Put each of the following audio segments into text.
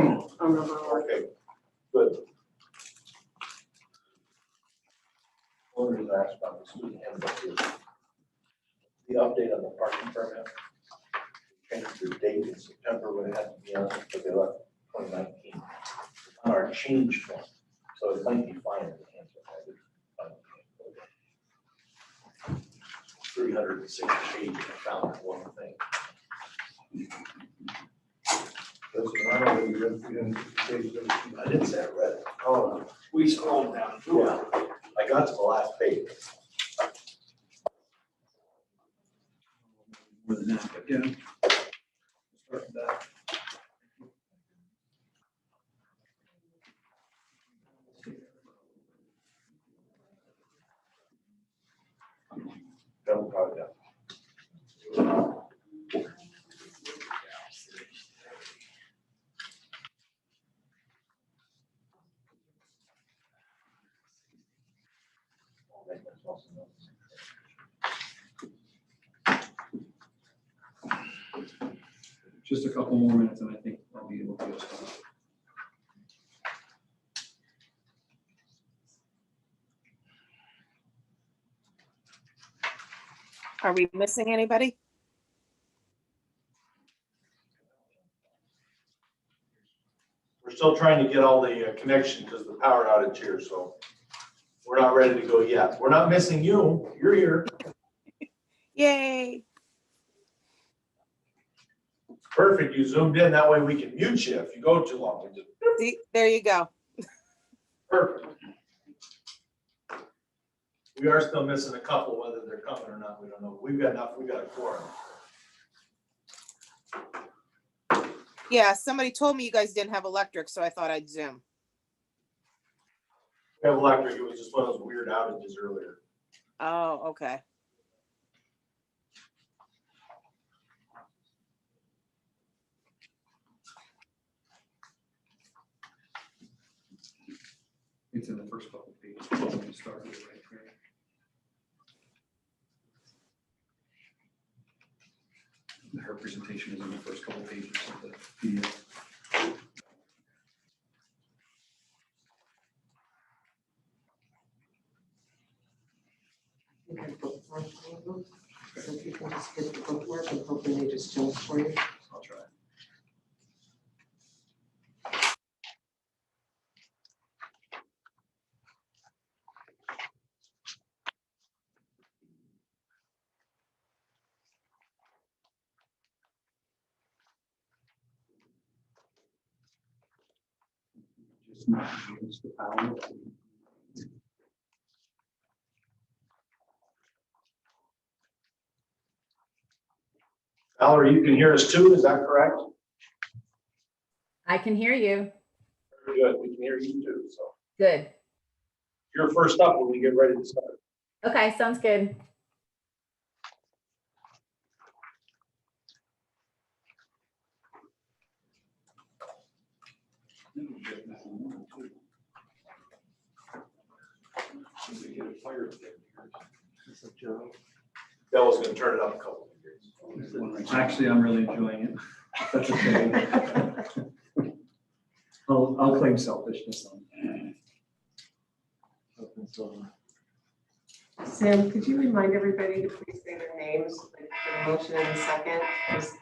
Okay, good. One reason I asked about the student handbook is the update on the parking permit. Changed the date in September when it had to be on, but they left 2019 on our change form, so it might be fine in the hands of 306 pages, I found one thing. I didn't say I read it. Oh, we scrolled down. Yeah, I got to the last page. More than that, but yeah. Start with that. Double probably done. Just a couple more minutes and I think I'll be able to get started. Are we missing anybody? We're still trying to get all the connection because of the power outage here, so we're not ready to go yet. We're not missing you. You're here. Yay. Perfect. You zoomed in. That way we can mute you if you go too long. We just, See, there you go. perfect. We are still missing a couple, whether they're coming or not, we don't know. We've got enough. We got a quorum. Yeah, somebody told me you guys didn't have electric, so I thought I'd Zoom. We have electric. It was just one of those weird outages earlier. Oh, okay. It's in the first couple of pages. When you start with it right here. Her presentation is in the first couple of pages of the PDF. So if you can just get the bookmark and hopefully they just jump for you. I'll try. Just not use the power. Valerie, you can hear us too, is that correct? I can hear you. Very good. We can hear you too, so. Good. You're first up when we get ready to start. Okay, sounds good. That was gonna turn it up a couple of degrees. Actually, I'm really enjoying it. That's okay. I'll claim selfishness on Sam, could you remind everybody to please say their names, like the motion in a second? Because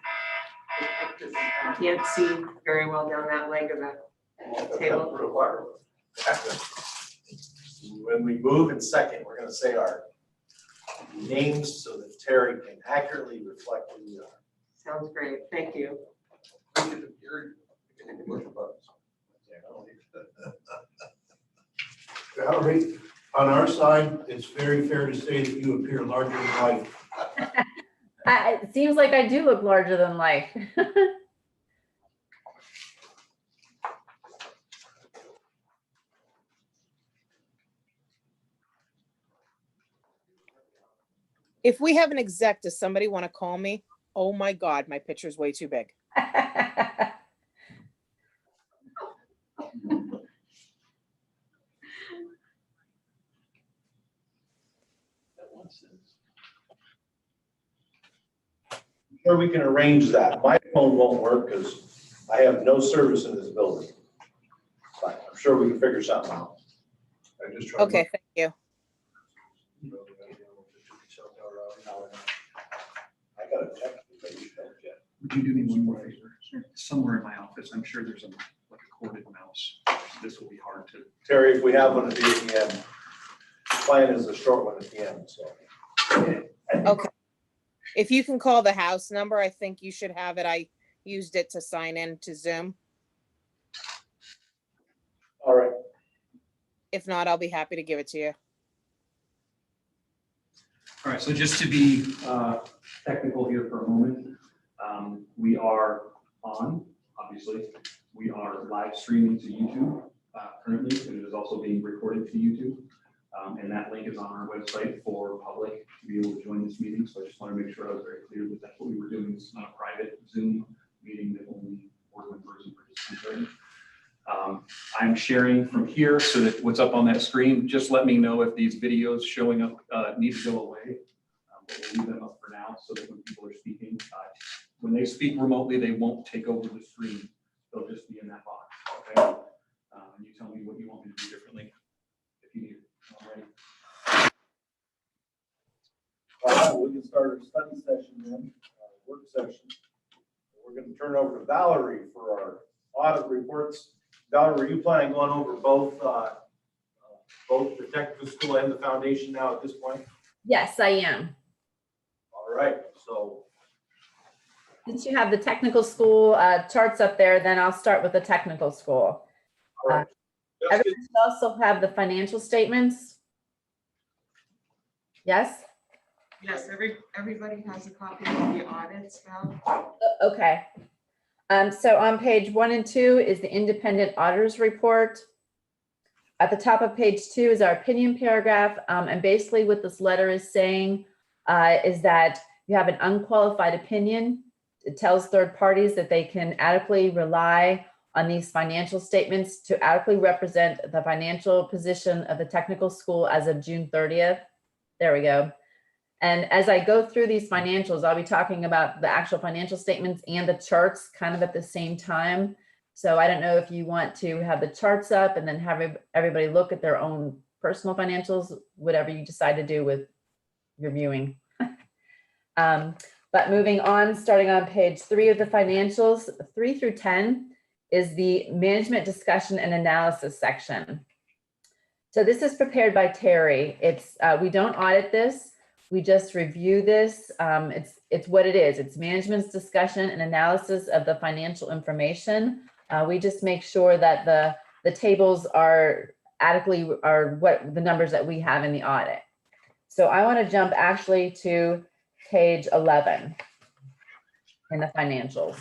I can't see very well down that leg of the table. When we move in second, we're gonna say our names so that Terry can accurately reflect who we are. Sounds great, thank you. Valerie, on our side, it's very fair to say that you appear larger than life. It seems like I do look larger than life. If we have an exec, does somebody want to call me? Oh my God, my picture's way too big. Sure, we can arrange that. My phone won't work because I have no service in this building. But I'm sure we can figure something out. I just tried. Okay, thank you. I got a text, but you don't get. Would you do me one more favor? Sure. Somewhere in my office, I'm sure there's like a corded mouse. This will be hard to. Terry, if we have one at the ATM, plan is a short one at the end, so. Okay. If you can call the house number, I think you should have it. I used it to sign in to Zoom. All right. If not, I'll be happy to give it to you. All right, so just to be technical here for a moment, we are on, obviously, we are live streaming to YouTube currently, and it is also being recorded to YouTube. And that link is on our website for public to be able to join this meeting. So I just want to make sure I was very clear that that's what we were doing. It's not a private Zoom meeting that only board members and participants are in. I'm sharing from here so that what's up on that screen, just let me know if these videos showing up need to go away. But we'll leave them up for now so that when people are speaking, when they speak remotely, they won't take over the screen. They'll just be in that box, okay? And you tell me what you want me to do differently if you need it. All right. All right, we can start our study session then, work session. We're going to turn over to Valerie for our audit reports. Valerie, were you planning on going over both the technical school and the foundation now at this point? Yes, I am. All right, so Since you have the technical school charts up there, then I'll start with the technical school. all right. Everyone should also have the financial statements. Yes? Yes, everybody has a copy of the audits now. Okay. So on page 1 and 2 is the independent auditors report. At the top of page 2 is our opinion paragraph. And basically what this letter is saying is that you have an unqualified opinion. It tells third parties that they can adequately rely on these financial statements to adequately represent the financial position of the technical school as of June 30th. There we go. And as I go through these financials, I'll be talking about the actual financial statements and the charts kind of at the same time. So I don't know if you want to have the charts up and then have everybody look at their own personal financials, whatever you decide to do with your viewing. But moving on, starting on page 3 of the financials, 3 through 10 is the management discussion and analysis section. So this is prepared by Terry. It's we don't audit this. We just review this. It's what it is. It's management's discussion and analysis of the financial information. We just make sure that the tables are adequately what the numbers that we have in the audit. So I want to jump actually to page 11 in the financials.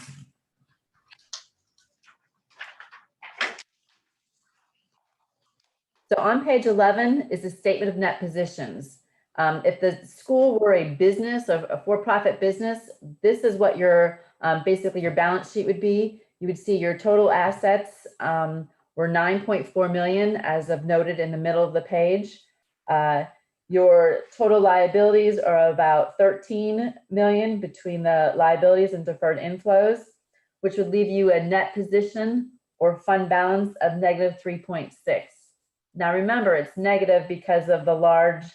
So on page 11 is the statement of net positions. If the school were a business, a for-profit business, this is what your basically your balance sheet would be. You would see your total assets were 9.4 million as of noted in the middle of the page. Your total liabilities are about 13 million between the liabilities and deferred inflows, which would leave you a net position or fund balance of negative 3.6. Now remember, it's negative because of the large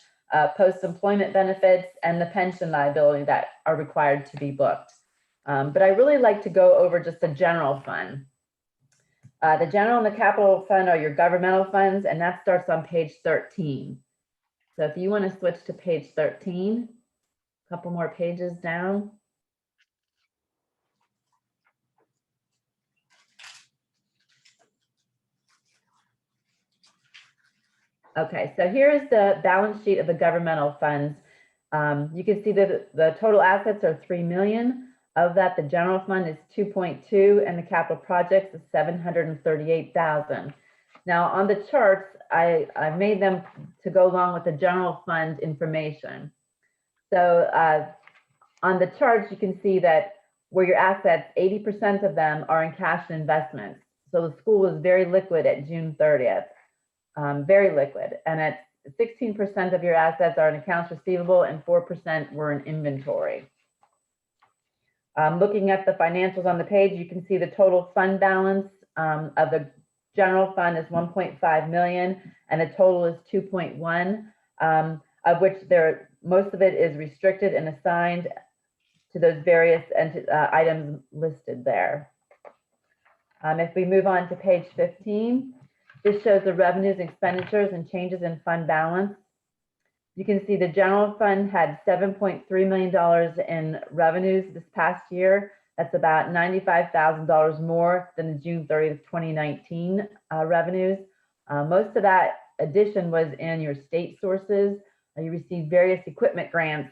post-employment benefits and the pension liability that are required to be booked. But I really like to go over just the general fund. The general and the capital fund are your governmental funds, and that starts on page 13. So if you want to switch to page 13, a couple more pages down. Okay, so here is the balance sheet of the governmental funds. You can see that the total assets are 3 million. Of that, the general fund is 2.2 and the capital projects is 738,000. Now on the charts, I made them to go along with the general fund information. So on the charts, you can see that where your assets, 80% of them are in cash and investments. So the school was very liquid at June 30th. Very liquid, and at 16% of your assets are in accounts receivable and 4% were in inventory. Looking at the financials on the page, you can see the total fund balance of the general fund is 1.5 million and the total is 2.1, of which most of it is restricted and assigned to those various items listed there. If we move on to page 15, this shows the revenues, expenditures, and changes in fund balance. You can see the general fund had $7.3 million in revenues this past year. That's about $95,000 more than the June 30th, 2019 revenues. Most of that addition was in your state sources. You received various equipment grants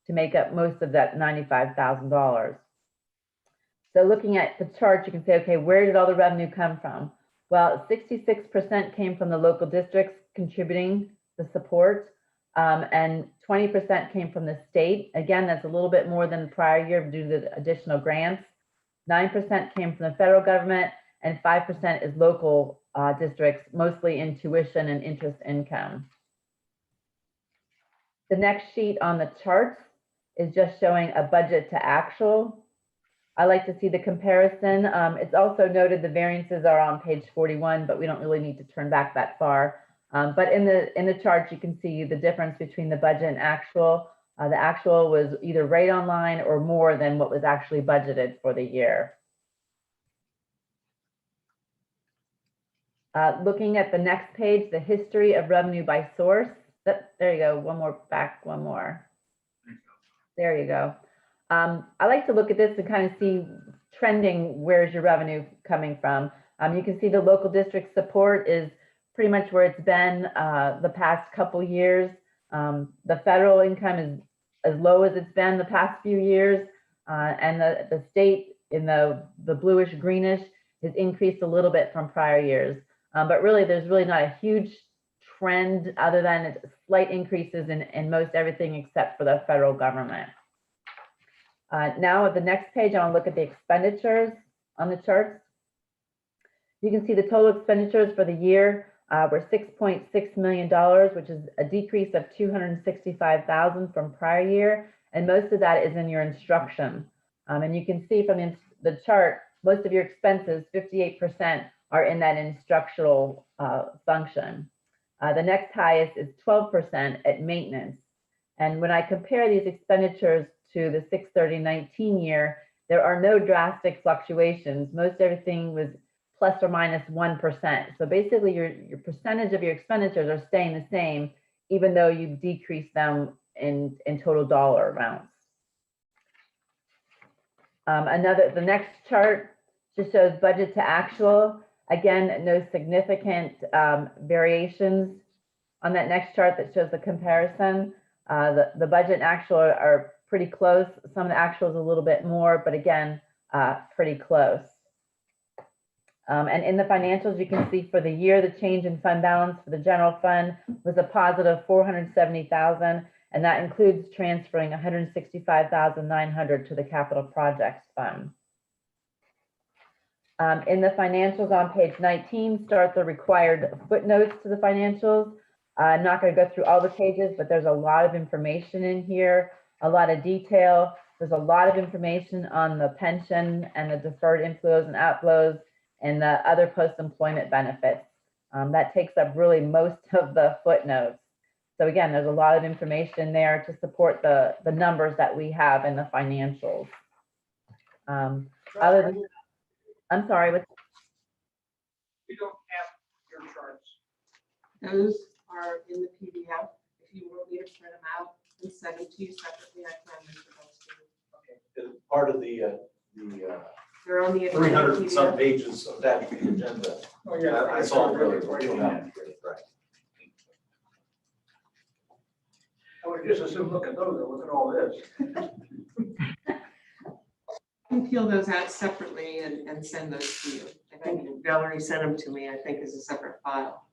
to make up most of that $95,000. So looking at the chart, you can say, okay, where did all the revenue come from? Well, 66% came from the local districts contributing the support, and 20% came from the state. Again, that's a little bit more than the prior year due to the additional grants. 9% came from the federal government, and 5% is local districts, mostly in tuition and interest income. The next sheet on the charts is just showing a budget to actual. I like to see the comparison. It's also noted the variances are on page 41, but we don't really need to turn back that far. But in the chart, you can see the difference between the budget and actual. The actual was either right on line or more than what was actually budgeted for the year. Looking at the next page, the history of revenue by source. There you go, one more. There you go. I like to look at this and kind of see trending, where's your revenue coming from. You can see the local district support is pretty much where it's been the past couple years. The federal income is as low as it's been the past few years. And the state in the bluish greenish has increased a little bit from prior years. But really, there's really not a huge trend other than slight increases in most everything except for the federal government. Now at the next page, I want to look at the expenditures on the charts. You can see the total expenditures for the year were $6.6 million, which is a decrease of $265,000 from prior year. And most of that is in your instruction. And you can see from the chart, most of your expenses, 58%, are in that instructional function. The next highest is 12% at maintenance. And when I compare these expenditures to the 6/30/19 year, there are no drastic fluctuations. Most everything was plus or minus 1%. So basically your percentage of your expenditures are staying the same, even though you decrease them in total dollar amounts. The next chart just shows budget to actual. Again, no significant variations on that next chart that shows the comparison. The budget and actual are pretty close. Some of the actual is a little bit more, but again, pretty close. And in the financials, you can see for the year, the change in fund balance for the general fund was a positive $470,000, and that includes transferring $165,900 to the capital projects fund. In the financials on page 19, start the required footnotes to the financials. I'm not going to go through all the pages, but there's a lot of information in here, a lot of detail. There's a lot of information on the pension and the deferred inflows and outflows and the other post-employment benefits. That takes up really most of the footnotes. So again, there's a lot of information there to support the numbers that we have in the financials. Other than, I'm sorry. You don't have your charts. Those are in the PDF. If you want me to print them out and send them to you separately, I can. Okay. As part of the They're on the 300 and some PDF. pages attached to the agenda. Oh, yeah. I saw it really, we don't have it, right. I would just as soon look at those, look at all this. I can peel those out separately and send those to you. I think Valerie sent them to me, I think, as a separate file.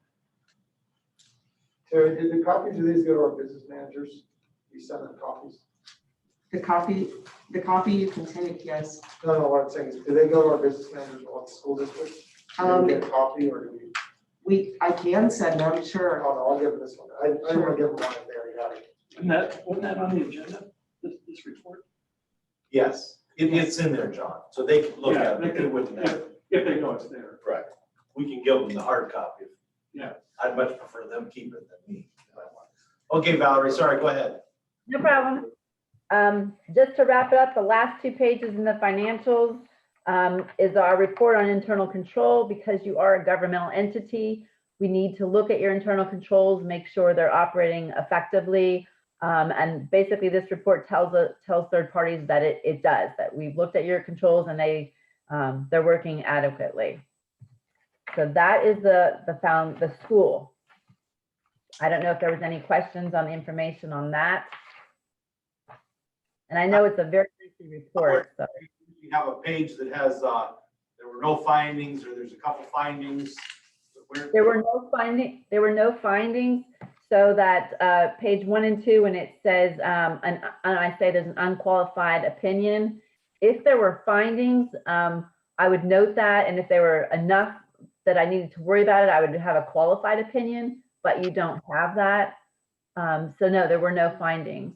Terry, did the copies of these go to our business managers? We send them copies? The copy you can take, yes. No, what I'm saying is, do they go to our business managers or the school districts? Do they get a copy or do we? I can send them, sure. Oh, no, I'll give them this one. I don't want to give them one if they already got it. Wasn't that on the agenda, this report? Yes, It's in there, John, so they can look Yeah, at they it, can- it wouldn't matter. If they know it's there. Correct. We can give them the hard copy. Yeah. I'd much prefer them keep it than me. Okay, Valerie, sorry, go ahead. No problem. Just to wrap it up, the last 2 pages in the financials is our report on internal control. Because you are a governmental entity, we need to look at your internal controls, make sure they're operating effectively. And basically this report tells third parties that it does, that we've looked at your controls and they're working adequately. So that is the school. I don't know if there was any questions on the information on that. And I know it's a very lengthy report, so. We have a page that has, there were no findings, or there's a couple findings. There were no findings, so that page 1 and 2, when it says, and I say there's an unqualified opinion. If there were findings, I would note that, and if there were enough that I needed to worry about it, I would have a qualified opinion, but you don't have that. So no, there were no findings.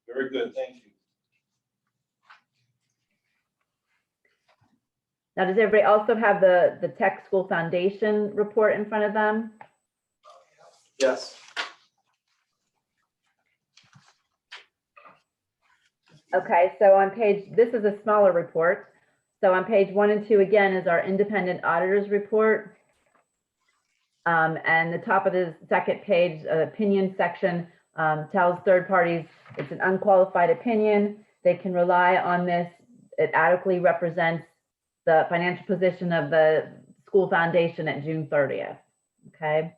Very good, thank you. Now, does everybody also have the Tech School Foundation report in front of them? Yes. Okay, so on this is a smaller report. So on page 1 and 2, again, is our independent auditors report. And the top of the second page, opinion section, tells third parties it's an unqualified opinion. They can rely on this. It adequately represents the financial position of the school foundation at June 30th. Okay.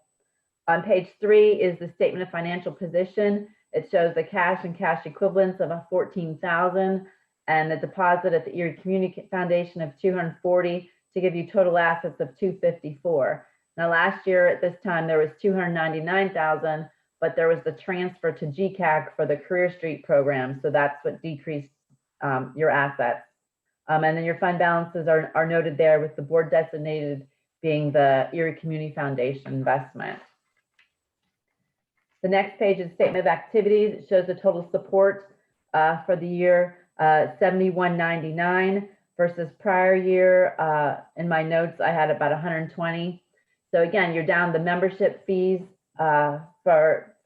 On page 3 is the statement of financial position. It shows the cash and cash equivalents of $14,000 and the deposit at the Erie Community Foundation of $240 to give you total assets of $254. Now, last year at this time, there was $299,000, but there was the transfer to GCAC for the Career Street program. So that's what decreased your assets. And then your fund balances are noted there, with the board designated being the Erie Community Foundation investment. The next page is statement of activities. It shows the total support for the year, $71.99 versus prior year. In my notes, I had about 120. So again, you're down the membership fees for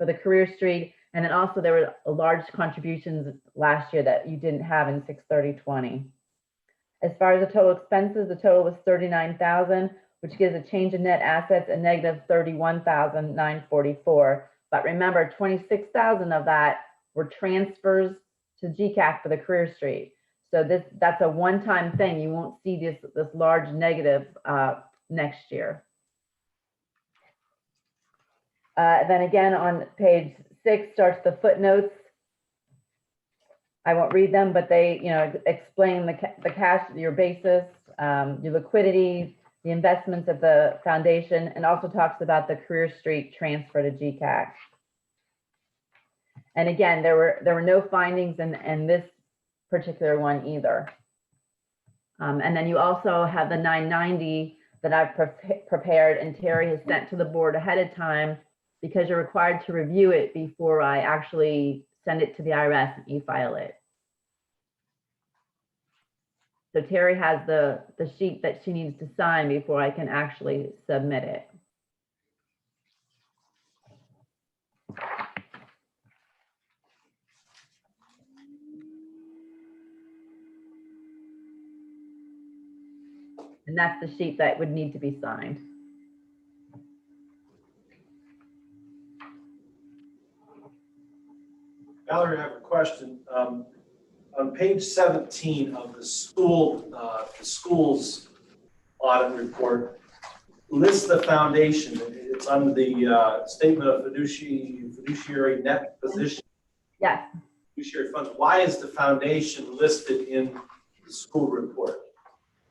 the Career Street, and then also there were large contributions last year that you didn't have in 6/30/20. As far as the total expenses, the total was $39,000, which gives a change in net assets a negative $31,944. But remember, $26,000 of that were transfers to GCAC for the Career Street. So that's a one-time thing. You won't see this large negative next year. Then again, on page 6 starts the footnotes. I won't read them, but they, explain the cash, your basis, your liquidity, the investments of the foundation, and also talks about the Career Street transfer to GCAC. And again, there were no findings in this particular one either. And then you also have the 990 that I've prepared and Terry has sent to the board ahead of time, because you're required to review it before I actually send it to the IRS and e-file it. So Terry has the sheet that she needs to sign before I can actually submit it. And that's the sheet that would need to be signed. Valerie, I have a question. On page 17 of the school's audit report, lists the foundation. It's under the statement of fiduciary net position. Yes. Fiduciary funds. Why is the foundation listed in the school report?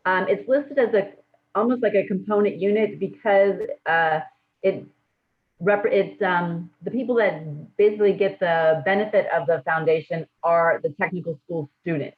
It's listed as almost like a component unit, because the people that basically get the benefit of the foundation are the technical school students.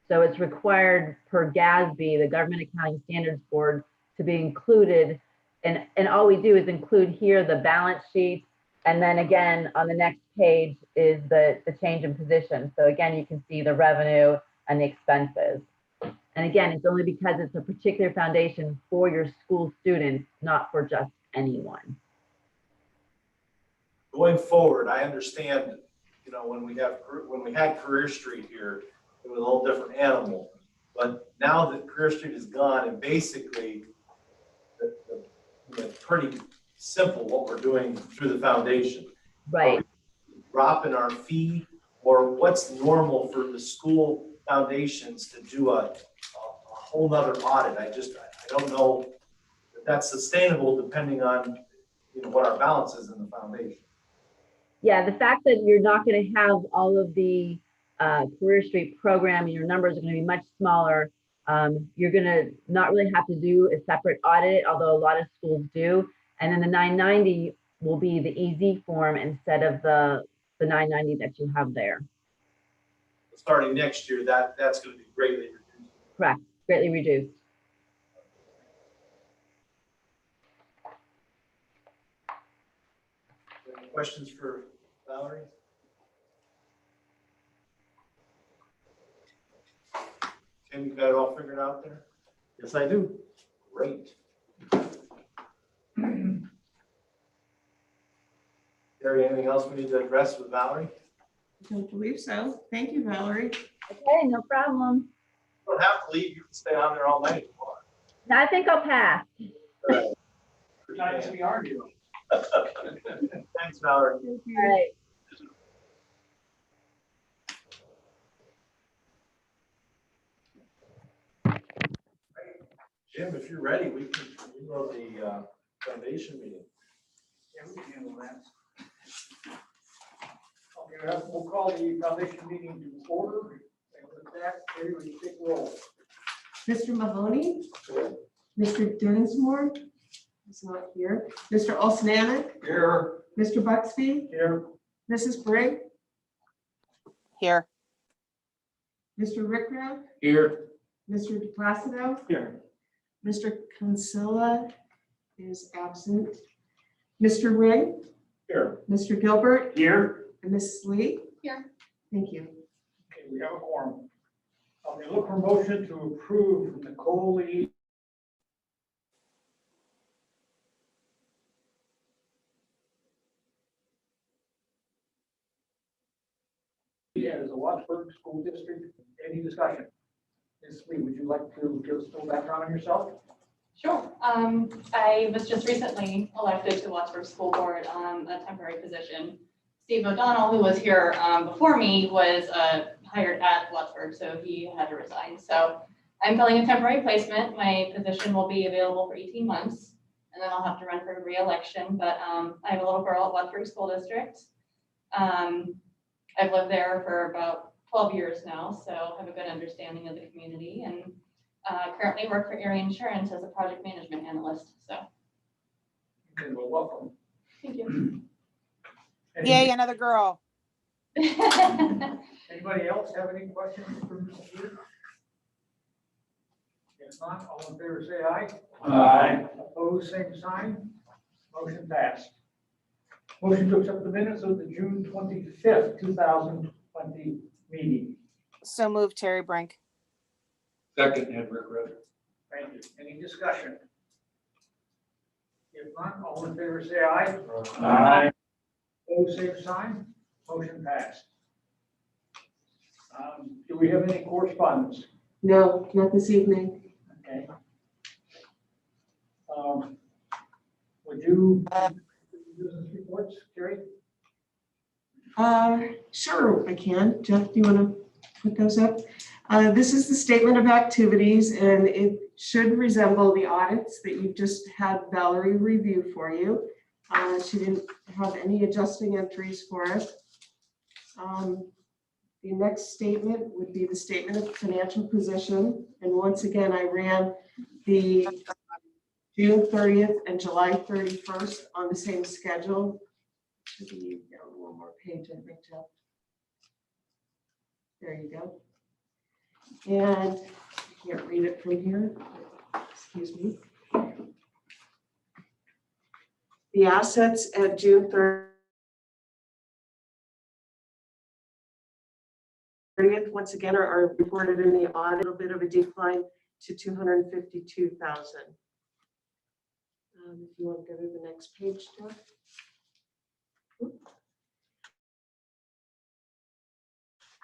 So it's required per GASB, the Government Accounting Standards Board, to be included. And all we do is include here the balance sheet. And then again, on the next page is the change in position. So again, you can see the revenue and the expenses. And again, it's only because it's a particular foundation for your school students, not for just anyone. Going forward, I understand, you know, when we had Career Street here, it was a whole different animal. But now that Career Street is gone, and basically, it's pretty simple what we're doing through the foundation. Right. Drop in our fee, or what's normal for the school foundations to do a whole nother audit? I don't know if that's sustainable depending on, you know, what our balance is in the foundation. Yeah, the fact that you're not going to have all of the Career Street program and your numbers are going to be much smaller, you're going to not really have to do a separate audit, although a lot of schools do. And then the 990 will be the easy form instead of the 990 that you have there. Starting next year, that's going to be greatly reduced. Correct, greatly reduced. Any questions for Valerie? Tim, you got it all figured out there? Yes, I do. Great. Gary, anything else we need to address with Valerie? I don't believe so. Thank you, Valerie. Okay, no problem. You don't have to leave, you can stay on there all night if you want. Now I think I'll pass. Nice to be arguing. Thanks, Valerie. Thank you. All right. Jim, if you're ready, we can go to the foundation meeting. Yeah, we can handle that. Okay, we'll call the foundation meeting to order. And with that, Terry, will you take roll? Mr. Mahoney? Mr. Dinsmore is not here. Mr. Olsnanek? Here. Mr. Buxby? Here. Mrs. Brigg? Here. Mr. Rickrath? Here. Mr. DePlacido? Here. Mr. Consilla is absent. Mr. Ring? Here. Mr. Gilbert? Here. And Mrs. Lee? Here. Thank you. Okay, we have a quorum. We look for motion to approve Nicole Lee as a Wattsburg School District. Any discussion? Ms. Lee, would you like to give us a little background on yourself? Sure. I was just recently elected to Wattsburg School Board on a temporary position. Steve O'Donnell, who was here before me, was hired at Wattsburg, so he had to resign. So I'm filling a temporary placement. My position will be available for 18 months, and then I'll have to run for re-election. But I have a little girl at Wattsburg School District. I've lived there for about 12 years now, so I have a good understanding of the community, and currently work for Erie Insurance as a project management analyst. So Okay, well, welcome. thank you. Yay, another girl. Anybody else have any questions for Ms. Lee? If not, all in favor say aye. Aye. Opposed, same sign. Motion passed. Motion to accept the minutes of the June 25th, 2020 meeting. So moved, Terry Brink. Second, Edward Road. Thank you. Any discussion? If not, all in favor say aye. Aye. Opposed, same sign. Motion passed. Do we have any correspondence? No, not this evening. Okay. Would you do business reports, Jerry? Sure, I can. Jeff, do you want to put those up? This is the statement of activities, and it should resemble the audits that you just had Valerie review for you. She didn't have any adjusting entries for us. The next statement would be the statement of financial position. And once again, I ran the June 30th and July 31st on the same schedule. Should be down one more page, I think, Jeff. There you go. And I can't read it from here. Excuse me. The assets at June 30th once again are reported in the audit, a little bit of a decline to 252,000. If you want to go to the next page, Jeff.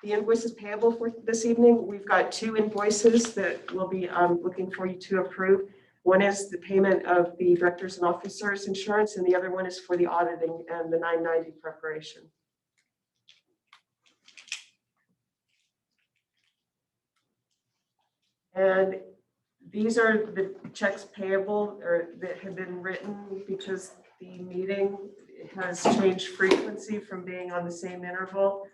The invoices payable for this evening, we've got 2 invoices that we'll be looking for you to approve. One is the payment of the directors and officers insurance, and the other one is for the auditing and the 990 preparation. And these are the checks payable or that have been written because the meeting has changed frequency from being on the same interval.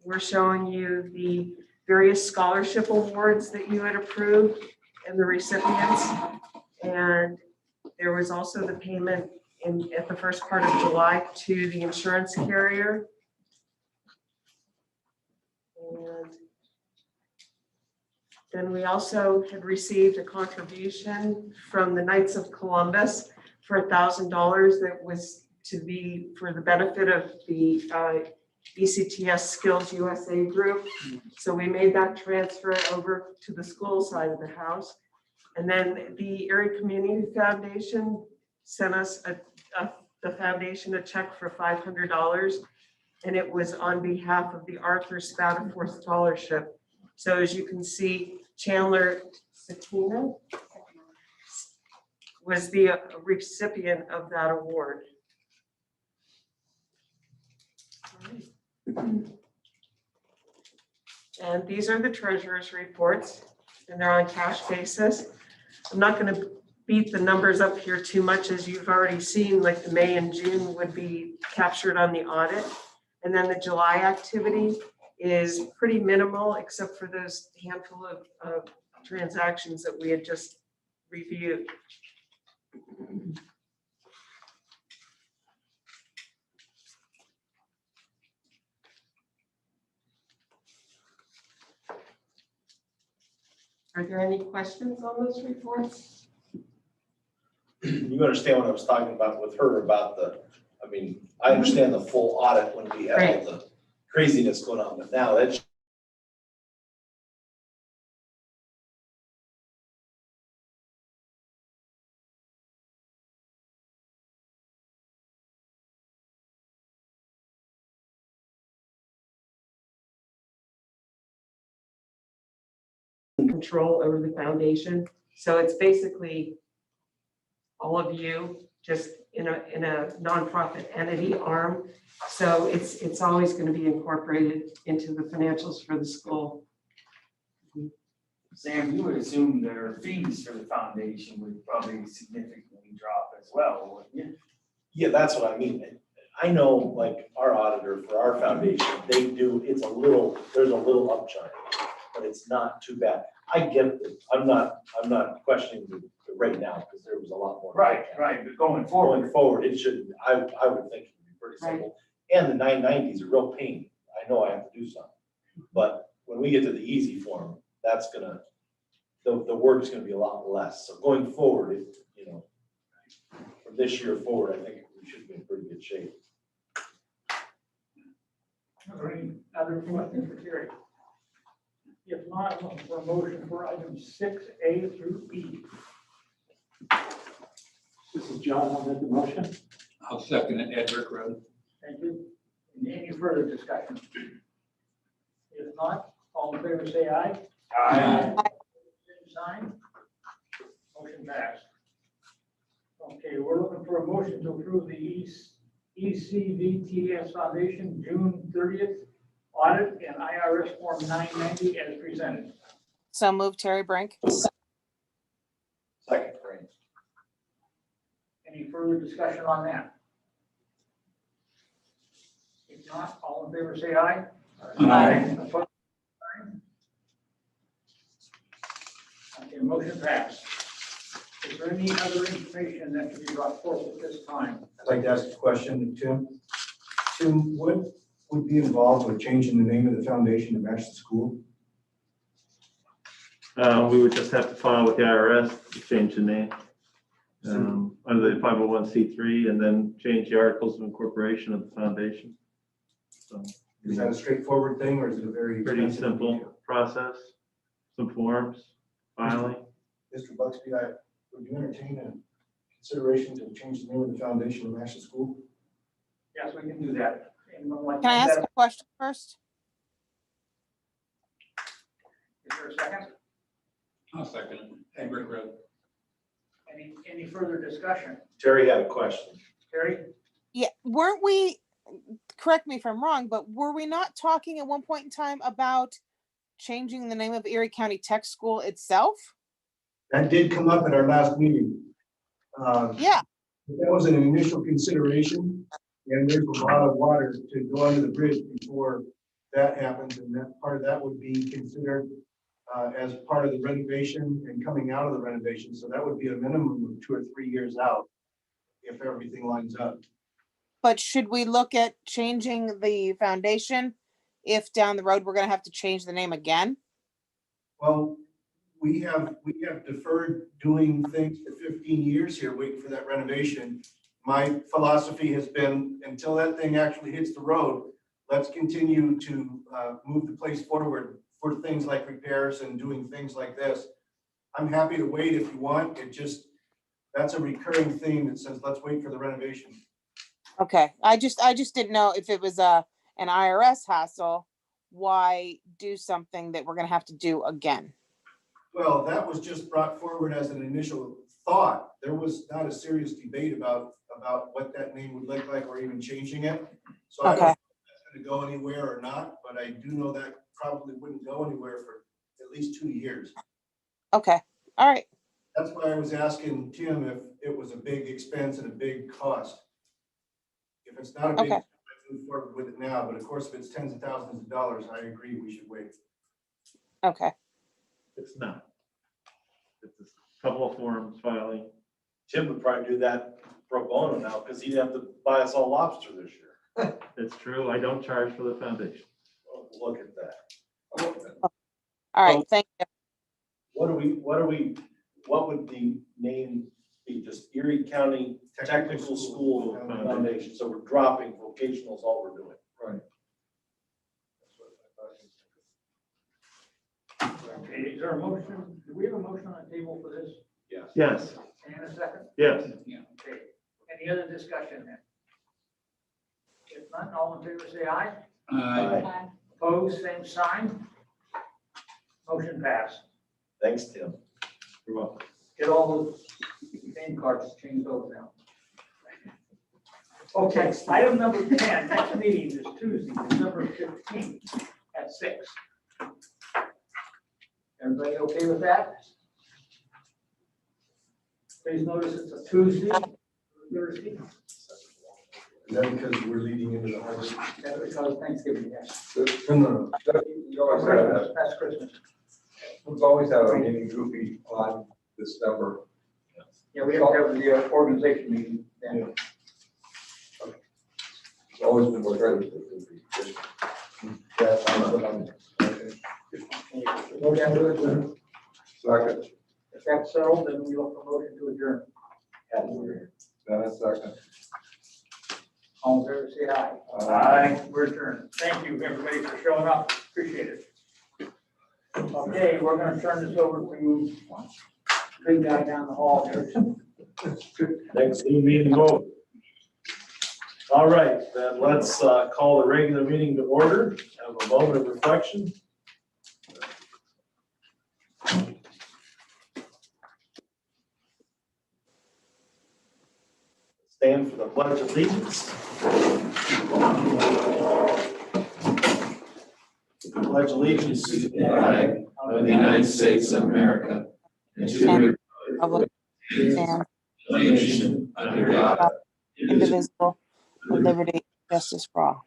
We're showing you the various scholarship awards that you had approved and the recipients. And there was also the payment at the first part of July to the insurance carrier. And then we also had received a contribution from the Knights of Columbus for $1,000 that was to be for the benefit of the ECTS Skills USA group. So we made that transfer over to the school side of the house. And then the Erie Community Foundation sent us the foundation a check for $500. And it was on behalf of the Arthur Spataforth Scholarship. So as you can see, Chandler Sakina was the recipient of that award. And these are the treasurer's reports, and they're on cash basis. I'm not going to beat the numbers up here too much, as you've already seen, like the May and June would be captured on the audit. And then the July activity is pretty minimal, except for those handful of transactions that we had just reviewed. Are there any questions on those reports? You understand what I was talking about with her about I mean, I understand the full audit when we had all the craziness going on, but now that's control over the foundation. So it's basically all of you just in a nonprofit entity arm. So it's always going to be incorporated into the financials for the school. Sam, you would assume their fees for the foundation would probably significantly drop as well, wouldn't you? yeah, that's what I mean. I know, like our auditor for our foundation, they do, there's a little upcharge, but it's not too bad. I get it. I'm not questioning the right now because there was a lot more. Right, but going forward. Going forward, it should, I would think it would be pretty simple. And the 990 is a real pain. I know I have to do something. But when we get to the easy form, that's gonna, the work is gonna be a lot less. So going forward, you know, from this year forward, I think we should be in pretty good shape. Are there any other questions for Terry? If not, I'm looking for a motion for items 6A through E. This is John, I'll make the motion. I'll second it, Edric Road. Thank you. Any further discussion? If not, all in favor say aye. Aye. Same sign. Motion passed. Okay, we're looking for a motion to approve the ECTS Foundation June 30th audit and IRS Form 990 as presented. So move Terry Brink. Second frame. Any further discussion on that? If not, all in favor say aye. Aye. Opposed? Okay, motion passed. Is there any other information that can be brought forth at this time? I'd like to ask a question to Tim. Tim, what would be involved with changing the name of the foundation to match the school? We would just have to file with the IRS to change the name under the 501c3 and then change the articles of incorporation of the foundation. So Is that a straightforward thing or is it a very? Pretty expensive simple detail? process, some forms, filing. Mr. Bucksby, would you entertain a consideration to change the name of the foundation and match the school? Yes, we can do that. Anyone like to Can I make ask that- a question first? Is there a second? I'll second it. Hey, Rick Road. Any further discussion? Terry had a question. Terry? Yeah, weren't we, correct me if I'm wrong, but were we not talking at one point in time about changing the name of Erie County Tech School itself? That did come up at our last meeting. Yeah, That was an initial consideration, and there's a lot of water to go under the bridge before that happens, and that part of that would be considered as part of the renovation and coming out of the renovation, so that would be a minimum of 2 or 3 years out if everything lines up. but should we look at changing the foundation if down the road we're gonna have to change the name again? Well, we have deferred doing things for 15 years here, waiting for that renovation. My philosophy has been, until that thing actually hits the road, let's continue to move the place forward for things like repairs and doing things like this. I'm happy to wait if you want. That's a recurring theme that says, let's wait for the renovation. Okay, I just didn't know if it was an IRS hassle, why do something that we're gonna have to do again? Well, that was just brought forward as an initial thought. There was not a serious debate about what that name would look like or even changing it. So I don't know Okay. if that's gonna go anywhere or not, but I do know that probably wouldn't go anywhere for at least 2 years. Okay, all right, That's why I was asking Tim if it was a big expense and a big cost. If it's not a big, Okay. expense, let's move forward with it now, but of course, if it's tens of thousands of dollars, I agree, we should wait. okay. It's not. It's a couple of forms, filing. Tim would probably do that pro bono now because he'd have to buy us all lobster this year. It's true, I don't charge for the foundation. Oh, look at that. All right, thank you. What would the name be? Just Erie County Technical School Foundation. So we're dropping vocational is all we're doing. Right. Okay, is there a motion? Do we have a motion on the table for this? Yes. Yes, And a second? yes. Okay, any other discussion then? If none, all in favor say aye. Aye. Opposed, same sign. Motion passed. Thanks, Tim. You're welcome. Get all those name cards changed over now. Okay, item number 10, next meeting is Tuesday, December 15th at 6. Everybody okay with that? Please notice it's a Tuesday, Thursday. Is that because we're leading into the harvest? That's because Thanksgiving, yes. No. You always have that, That's Christmas. we've always had a getting goofy on this number. Yeah, we have to have the organization meeting then. It's always been more trying to be goofy. That's what I'm. Go down to adjourn. Second, If that's settled, then we look for motion to adjourn. then a second. All in favor, say aye. We're adjourned. Thank you, everybody, for showing up. Appreciate it. Okay, we're gonna turn this over to big guy down the hall here. Next Zoom meeting over. All right, then let's call the regular meeting to order. Have a moment of reflection. Stand for the pledge of allegiance. Pledge allegiance to the flag of the United States of America and to the Republic and nation under God, indivisible, with liberty, and justice for all.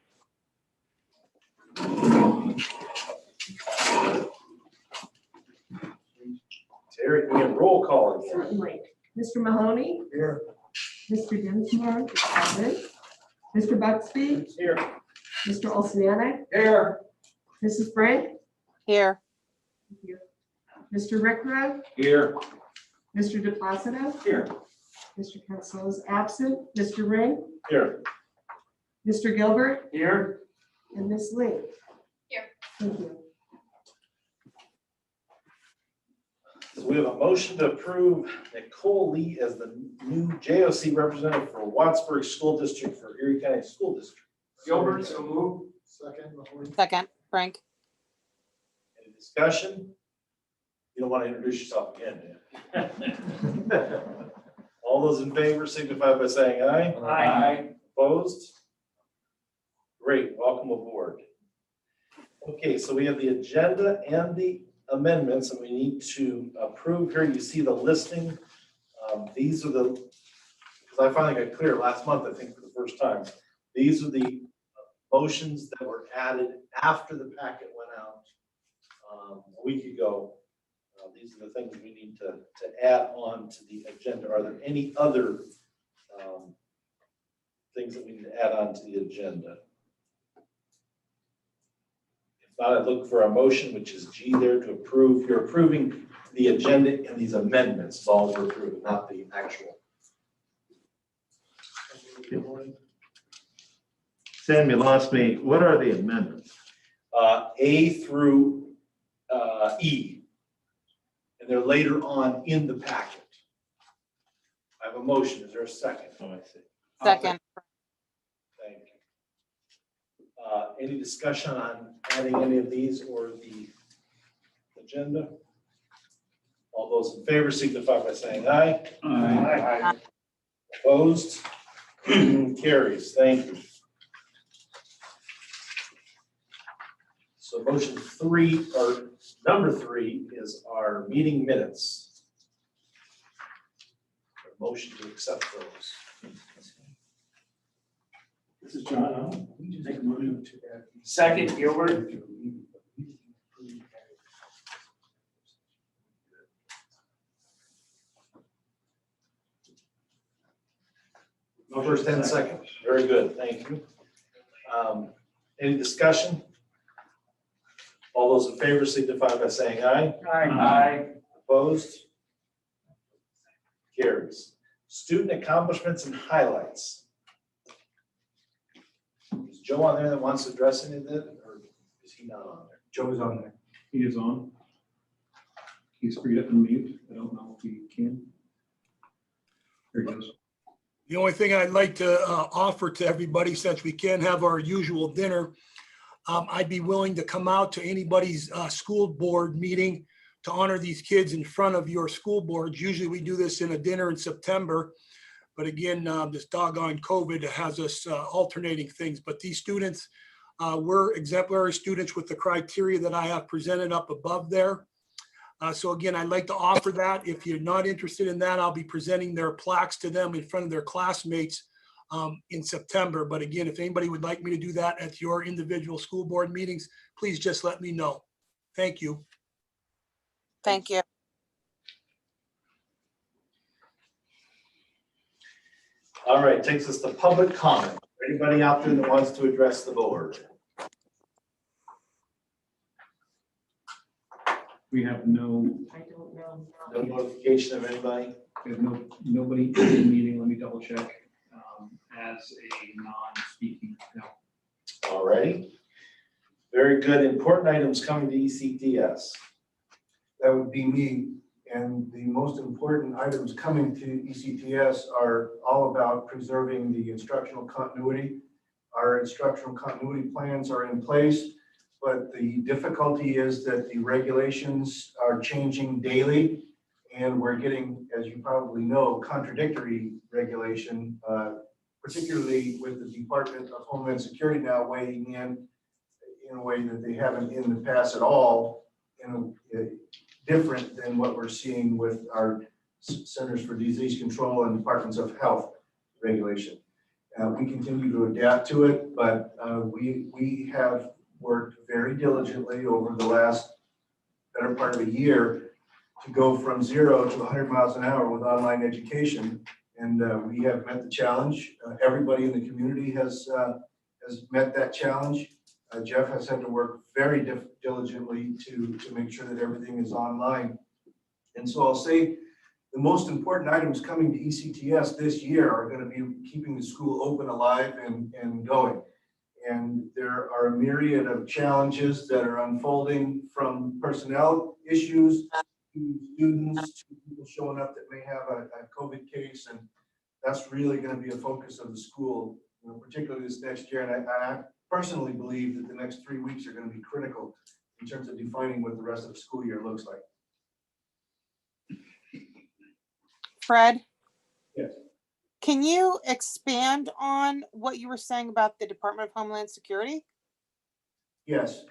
Terry, we have roll call again. Certainly. Mr. Mahoney? Here. Mr. Dinsmore is present. Mr. Bucksby? Here. Mr. Olsonian? Here. Mrs. Frank? Here, Mr. Rickrow? Here. Mr. DePlacido? Here. Mr. Council is absent. Mr. Ring? Here. Mr. Gilbert? Here. And Ms. Lee? Here. Thank you. So we have a motion to approve Nicole Lee as the new JOC representative for Wattsburg School District for Erie County School District. Gilbert, so move. Second, Mahoney. Second, Frank. Any discussion? You don't want to introduce yourself again, do you? All those in favor signify by saying aye. Aye. Opposed? Great, welcome aboard. Okay, so we have the agenda and the amendments that we need to approve here. You see the listing. These are the, because I finally got clear last month, I think for the first time. These are the motions that were added after the packet went out a week ago. These are the things we need to add on to the agenda. Are there any other things that we need to add on to the agenda? If not, I'd look for a motion, which is G there, to approve. You're approving the agenda and these amendments is all we're approving, not the actual. Sam, you lost me. What are the amendments? A through E. And they're later on in the packet. I have a motion. Is there a second? Oh, I see. Second, Thank you. Any discussion on adding any of these or the agenda? All those in favor signify by saying aye. Aye. Opposed? Carries. Thank you. So motion 3, or number 3, is our meeting minutes. A motion to accept those. This is John. We just make a motion to add. Second, Gilbert. First and second. Very good. Thank you. Any discussion? All those in favor signify by saying aye. Aye. Opposed? Carries. Student accomplishments and highlights. Is Joe on there that wants to address any of that, or is he not on there? Joe is on there. He is on. He's free to unmute. I don't know if he can. There he goes. The only thing I'd like to offer to everybody, since we can't have our usual dinner, I'd be willing to come out to anybody's school board meeting to honor these kids in front of your school boards. Usually we do this in a dinner in September, but again, this doggone COVID has us alternating things. But these students were exemplary students with the criteria that I have presented up above there. So again, I'd like to offer that. If you're not interested in that, I'll be presenting their plaques to them in front of their classmates in September. But again, if anybody would like me to do that at your individual school board meetings, please just let me know. Thank you. thank you. All right, takes us to public comment. Anybody out there that wants to address the board? We have no, I don't know. No notification of anybody? we have nobody in the meeting. Let me double check. As a non-speaking, no. All righty. Very good. Important items coming to ECTS. That would be me. And the most important items coming to ECTS are all about preserving the instructional continuity. Our instructional continuity plans are in place, but the difficulty is that the regulations are changing daily. And we're getting, as you probably know, contradictory regulation, particularly with the Department of Homeland Security now weighing in a way that they haven't in the past at all, different than what we're seeing with our Centers for Disease Control and Departments of Health regulation. We continue to adapt to it, but we have worked very diligently over the last better part of a year to go from 0 to 100 miles an hour with online education. And we have met the challenge. Everybody in the community has met that challenge. Jeff has had to work very diligently to make sure that everything is online. And so I'll say the most important items coming to ECTS this year are going to be keeping the school open, alive, and going. And there are a myriad of challenges that are unfolding, from personnel issues to students, to people showing up that may have a COVID case. And that's really going to be a focus of the school, you know, particularly this next year. And I personally believe that the next 3 weeks are going to be critical in terms of defining what the rest of the school year looks like. Fred? Yes. Can you expand on what you were saying about the Department of Homeland Security? Yes,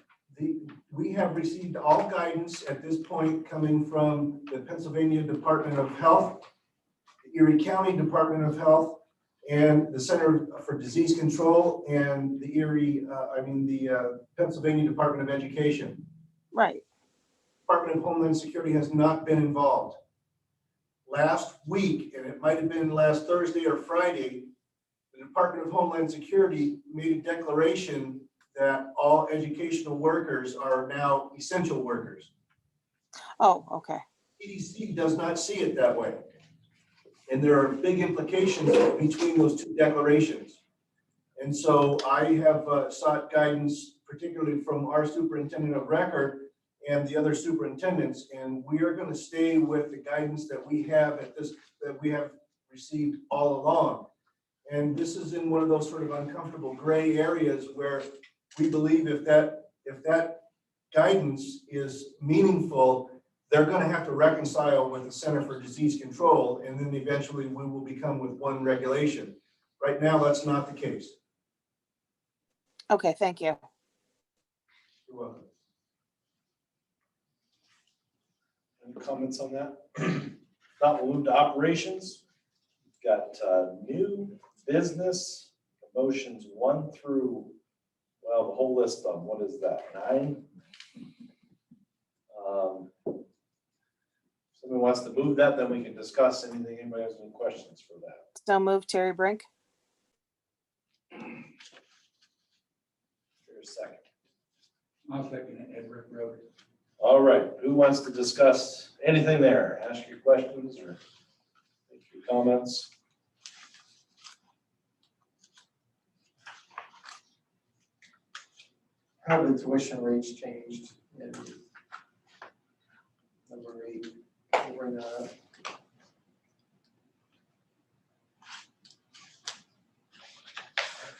we have received all guidance at this point coming from the Pennsylvania Department of Health, the Erie County Department of Health, and the Center for Disease Control, and the Pennsylvania Department of Education. Right. Department of Homeland Security has not been involved. Last week, and it might have been last Thursday or Friday, the Department of Homeland Security made a declaration that all educational workers are now essential workers. Oh, okay. CDC does not see it that way. And there are big implications between those two declarations. And so I have sought guidance, particularly from our superintendent of record and the other superintendents, and we are going to stay with the guidance that we have that we have received all along. And this is in one of those sort of uncomfortable gray areas where we believe if that guidance is meaningful, they're going to have to reconcile with the Center for Disease Control, and then eventually we will become with one regulation. Right now, that's not the case. Okay, thank you. You're welcome. Any comments on that? Now we'll move to operations. We've got new business, motions 1 through, well, the whole list of them. What is that, 9? Someone wants to move that, then we can discuss anything. Anybody has any questions for that? So move, Terry Brink. Here a second. I'll second it, Ed Rick Road. All right, who wants to discuss anything there? Ask your questions or make your comments. How have the tuition rates changed in number 8? We'll bring that up.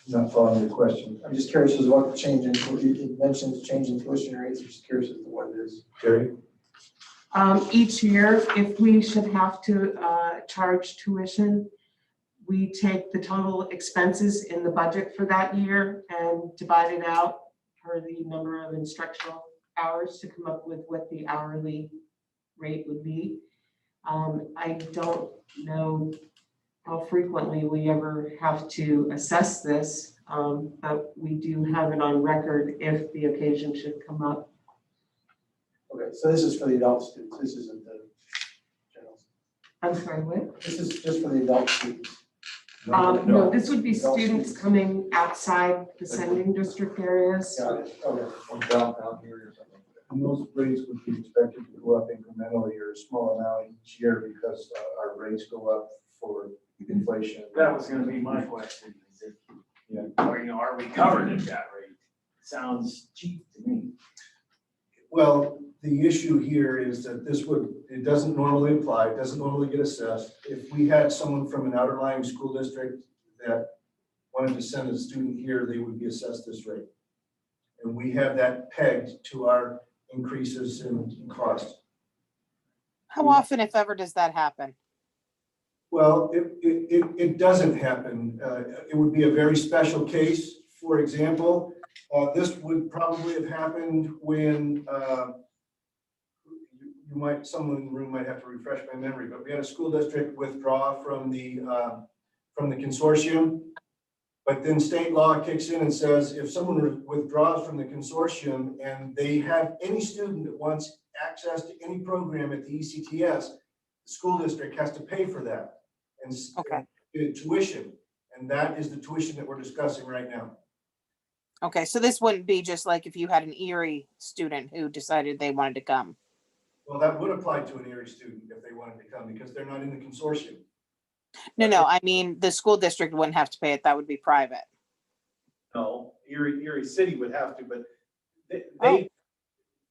Not following the question. I'm just curious as to what the change in, you mentioned the change in tuition rates. I'm just curious as to what it is. Terry? Each year, if we should have to charge tuition, we take the total expenses in the budget for that year and divide it out per the number of instructional hours to come up with what the hourly rate would be. I don't know how frequently we ever have to assess this, but we do have it on record if the occasion should come up. Okay, so this is for the adult students. This isn't the general. I'm sorry, what? This is just for the adult students. No, this would be Adult students coming outside the sending district areas. Got it. Okay. From downtown here or something. And those rates would be expected to go up incrementally or a small amount each year because our rates go up for inflation. That was gonna be my question, is it, are we covered at that rate? Sounds cheap to me. Well, the issue here is that it doesn't normally apply, it doesn't normally get assessed. If we had someone from an outlying school district that wanted to send a student here, they would be assessed this rate. And we have that pegged to our increases in cost. How often, if ever, does that happen? Well, it doesn't happen. It would be a very special case. For example, this would probably have happened when someone in the room might have to refresh my memory, but we had a school district withdraw from the consortium. But then state law kicks in and says, if someone withdraws from the consortium and they have any student that wants access to any program at the ECTS, the school district has to pay for that and tuition. And that is the tuition that we're discussing right now. Okay, so this wouldn't be just like if you had an Erie student who decided they wanted to come. Well, that would apply to an Erie student if they wanted to come because they're not in the consortium. No, I mean, the school district wouldn't have to pay it. That would be private. No, Erie City would have to, but Oh.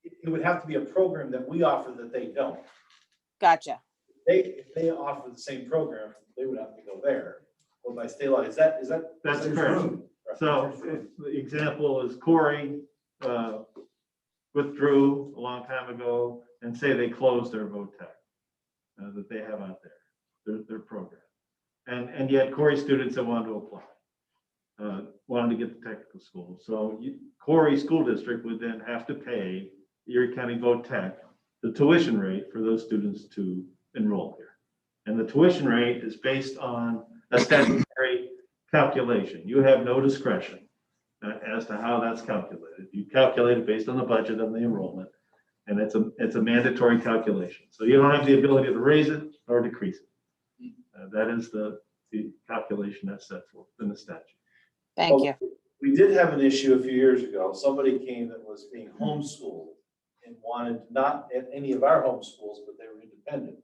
it would have to be a program that we offer that they don't. Gotcha. If they offer the same program, they would have to go there. Well, by state law, is that? That's correct. So the example is Corey withdrew a long time ago and say they closed their VOTEC that they have out there, their program. And yet Corey students that wanted to apply, wanted to get the technical school. So Corey School District would then have to pay Erie County VOTEC the tuition rate for those students to enroll here. And the tuition rate is based on a statutory calculation. You have no discretion as to how that's calculated. You calculate it based on the budget and the enrollment, and it's a mandatory calculation. So you don't have the ability to raise it or decrease it. That is the calculation that's set forth in the statute. Thank you. We did have an issue a few years ago. Somebody came that was being homeschooled and wanted, not at any of our homeschools, but they were independent.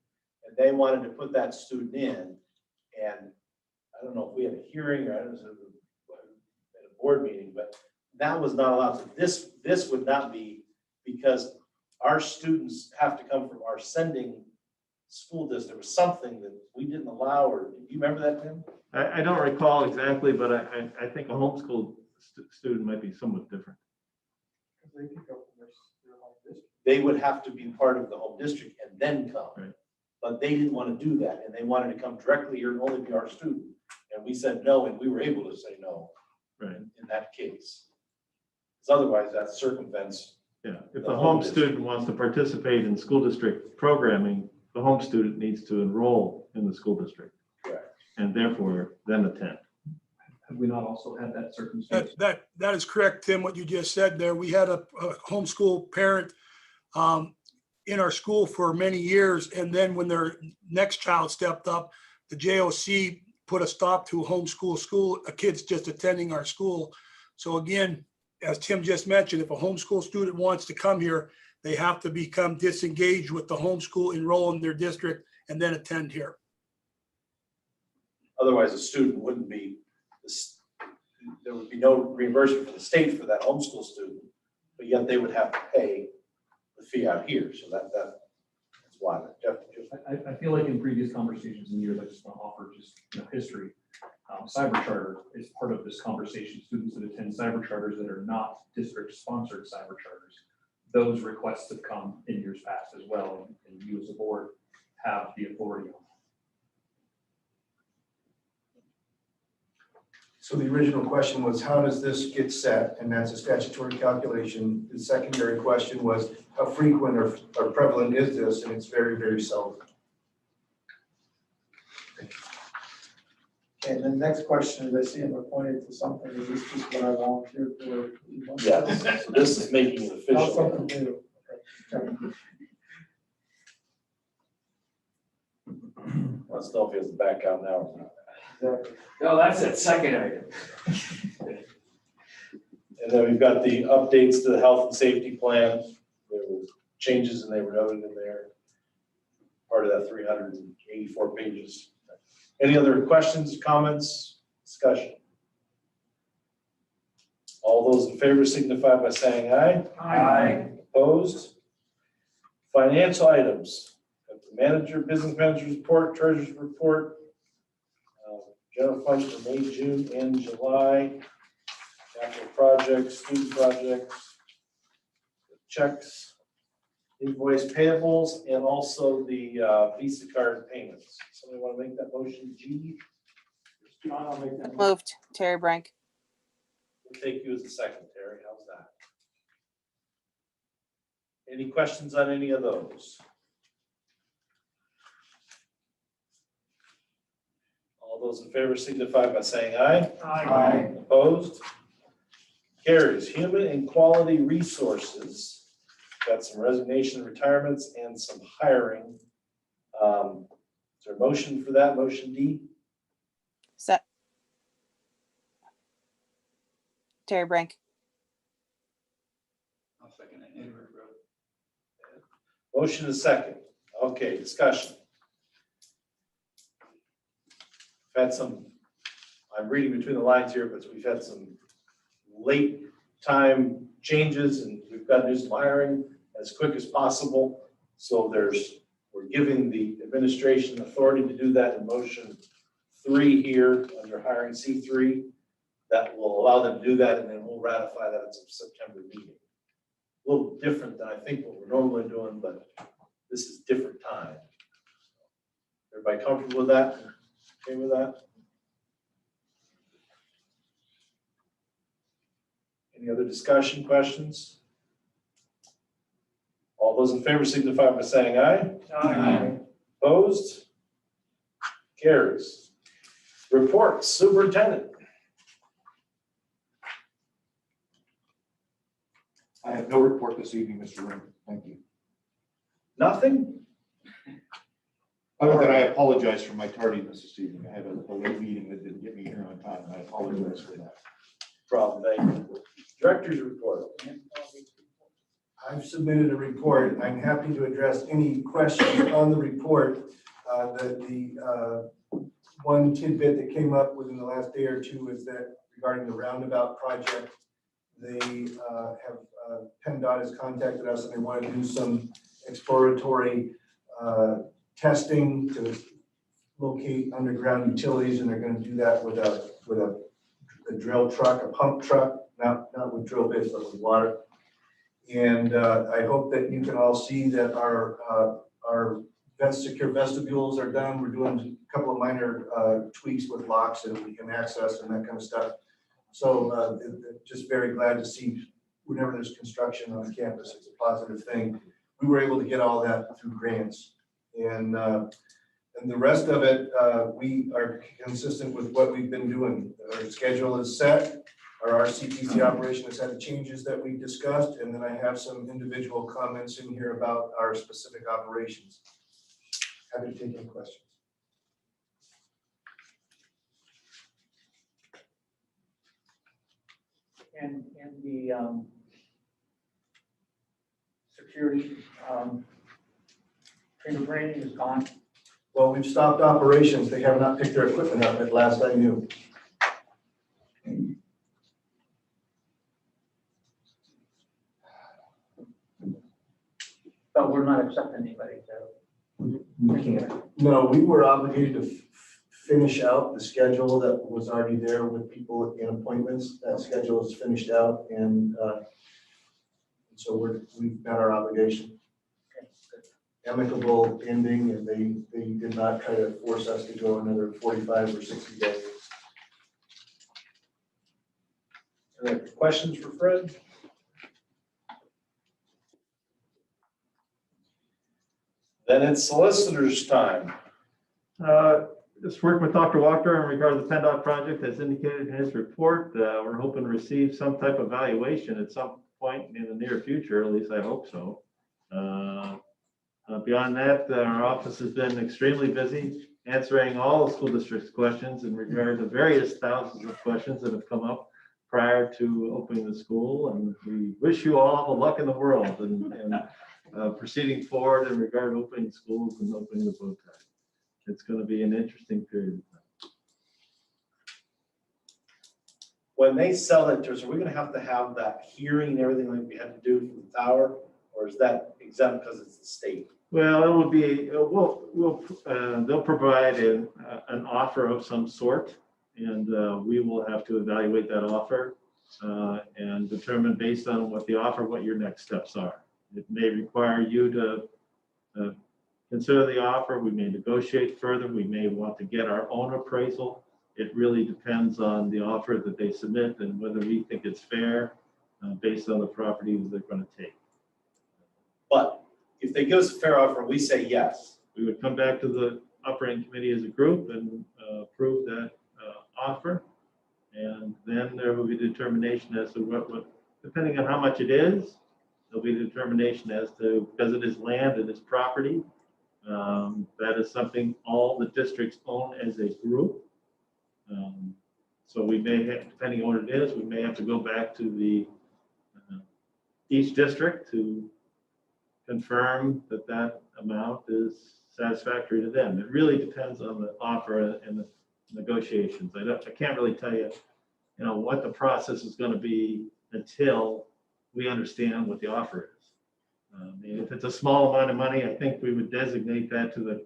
And they wanted to put that student in, and I don't know if we had a hearing or I don't know, at a board meeting, but that was not allowed. So this would not be, because our students have to come from our sending school district or something that we didn't allow, or do you remember that, Tim? I don't recall exactly, but I think a homeschool student might be somewhat different. They can go from their home district. They would have to be part of the home district and then come. Right. But they didn't want to do that, and they wanted to come directly here and only be our student. And we said no, and we were able to say no. Right. In that case. Because otherwise that circumvents. Yeah, if the home student wants to participate in school district programming, the home student needs to enroll in the school district. Correct. And therefore then attend. Have we not also had that circumstance? That is correct, Tim, what you just said there. We had a homeschool parent in our school for many years. And then when their next child stepped up, the JOC put a stop to homeschool kids just attending our school. So again, as Tim just mentioned, if a homeschool student wants to come here, they have to become disengaged with the homeschool, enroll in their district, and then attend here. Otherwise a student wouldn't be, there would be no reimbursement for the state for that homeschool student, but yet they would have to pay the fee out here. So that's why. Jeff, I feel like in previous conversations and years, I just want to offer just history. Cyber charter is part of this conversation. Students that attend cyber charters that are not district sponsored cyber charters, those requests have come in years past as well, and you as a board have the authority on that. So the original question was, how does this get set? And that's a statutory calculation. The secondary question was, how frequent or prevalent is this? And it's very, very seldom. Okay, and the next question is, I see I'm appointed to something, is this just what I volunteered for? yes, so this is making it Not official. something new. Okay. Let's know if he has to back out now or not. Exactly. No, that's that second item. And then we've got the updates to the health and safety plan. There were changes and they were noted in there. Part of that 384 pages. Any other questions, comments, discussion? All those in favor signify by saying aye. Aye. Opposed? Financial items. Got the manager, business manager's report, treasurer's report. General fund for May, June, and July. Capital projects, student projects, checks, invoice payables, and also the Visa card payments. Somebody want to make that motion, G? John, I'll make that. Moved. Terry Brank. We'll take you as a secretary. How's that? Any questions on any of those? All those in favor signify by saying aye. Aye. Opposed? Carries. Human and Quality Resources. Got some resignation, retirements, and some hiring. Is there a motion for that? Motion D? Set. Terry Brank. I'll second it. Motion is second. Okay, discussion. We've had some, I'm reading between the lines here, but we've had some late time changes and we've got to do some hiring as quick as possible. So we're giving the administration authority to do that in motion 3 here under hiring C3. That will allow them to do that, and then we'll ratify that at some September meeting. A little different than I think what we're normally doing, but this is different time. Everybody comfortable with that? Okay with that? Any other discussion, questions? All those in favor signify by saying aye. Aye. Opposed? Carries. Reports, superintendent. I have no report this evening, Mr. Ring. Thank you. Nothing? Other than I apologize for my tardiness this evening. I had a late meeting that didn't get me here on time. I apologize for that. Problem, thank you. Director's report. I've submitted a report. I'm happy to address any questions on the report. The one tidbit that came up within the last day or two is that regarding the roundabout project, they PennDOT has contacted us and they want to do some exploratory testing to locate underground utilities, and they're going to do that with a drill truck, a pump truck, not with drill bits, but with water. And I hope that you can all see that our secure vestibules are done. We're doing a couple of minor tweaks with locks and we can access and that kind of stuff. So just very glad to see whenever there's construction on campus, it's a positive thing. We were able to get all that through grants. And the rest of it, we are consistent with what we've been doing. Our schedule is set. Our RCTC operation has had the changes that we discussed. And then I have some individual comments in here about our specific operations. Happy to take any questions. And the security fingerprinting is gone. Well, we've stopped operations. They have not picked their equipment up at last I knew. But we're not accepting anybody, so. We can't. No, we were obligated to finish out the schedule that was already there with people in appointments. That schedule is finished out, and so we've met our obligation. Amicable ending, and they did not try to force us to go another 45 or 60 days. All right, questions for Fred? Then it's solicitor's time. Just working with Dr. Walker in regard to the PennDOT project, as indicated in his report. We're hoping to receive some type of evaluation at some point in the near future, at least I hope so. Beyond that, our office has been extremely busy answering all the school district's questions in regard to various thousands of questions that have come up prior to opening the school. And we wish you all the luck in the world and proceeding forward in regard to opening schools and opening the boat track. It's going to be an interesting period of time. When they sell it to us, are we going to have that hearing and everything like we had to do for the tower? Or is that exempt because it's the state? Well, it will be, they'll provide an offer of some sort, and we will have to evaluate that offer and determine based on what the offer, what your next steps are. It may require you to consider the offer. We may negotiate further. We may want to get our own appraisal. It really depends on the offer that they submit and whether we think it's fair based on the property that they're going to take. But if they give us a fair offer, we say yes. We would come back to the operating committee as a group and approve that offer. And then there will be determination as to what, depending on how much it is, there'll be determination as to, because it is land and it's property, that is something all the districts own as a group. So we may have, depending on what it is, we may have to go back to the each district to confirm that that amount is satisfactory to them. It really depends on the offer and the negotiations. I can't really tell you what the process is going to be until we understand what the offer is. And if it's a small amount of money, I think we would designate that to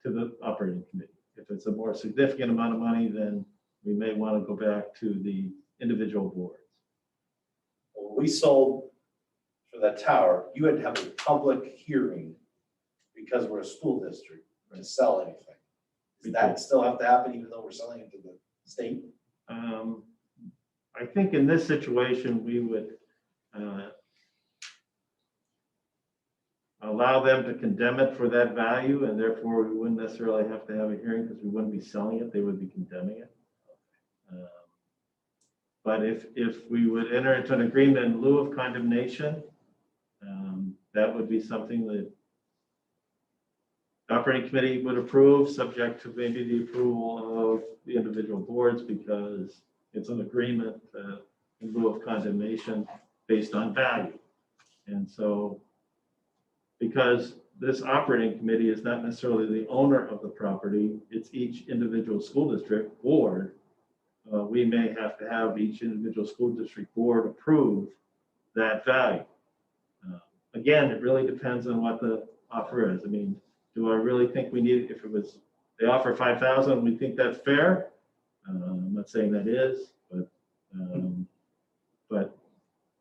the operating committee. If it's a more significant amount of money, then we may want to go back to the individual boards. When we sold for that tower, you had to have a public hearing because we're a school district to sell anything. Does that still have to happen even though we're selling it to the state? I think in this situation, we would allow them to condemn it for that value, and therefore we wouldn't necessarily have to have a hearing because we wouldn't be selling it, they would be condemning it. But if we would enter into an agreement in lieu of condemnation, that would be something that the operating committee would approve, subject to maybe the approval of the individual boards, because it's an agreement in lieu of condemnation based on value. And so, because this operating committee is not necessarily the owner of the property, it's each individual school district board, we may have to have each individual school district board approve that value. Again, it really depends on what the offer is. I mean, do I really think we need, if it was, they offer 5,000, we think that's fair? I'm not saying that is, but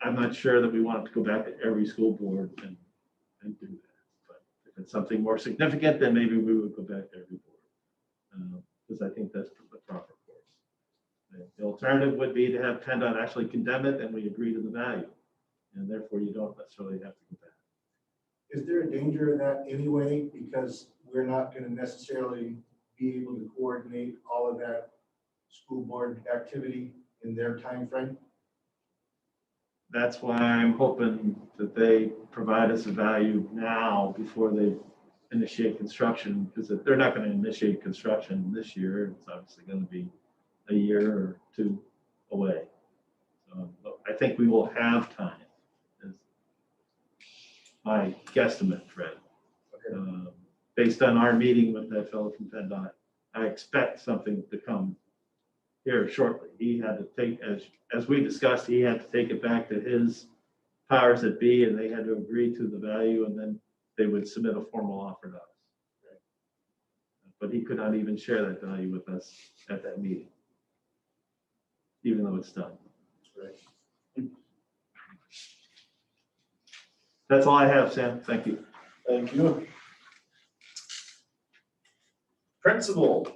I'm not sure that we want to go back to every school board and do that. But if it's something more significant, then maybe we would go back to every board, because I think that's the proper course. The alternative would be to have PennDOT actually condemn it and we agree to the value, and therefore you don't necessarily have to go back. Is there a danger in that anyway? Because we're not going to necessarily be able to coordinate all of that school board activity in their time frame? That's why I'm hoping that they provide us a value now before they initiate construction, because if they're not going to initiate construction this year, it's obviously going to be a year or two away. So I think we will have time, is my guesstimate, Fred. Okay. Based on our meeting with that fellow from PennDOT, I expect something to come here shortly. He had to take, as we discussed, he had to take it back to his powers that be, and they had to agree to the value, and then they would submit a formal offer to us. But he could not even share that value with us at that meeting, even though it's done. Right. That's all I have, Sam. Thank you. Thank you. Principal.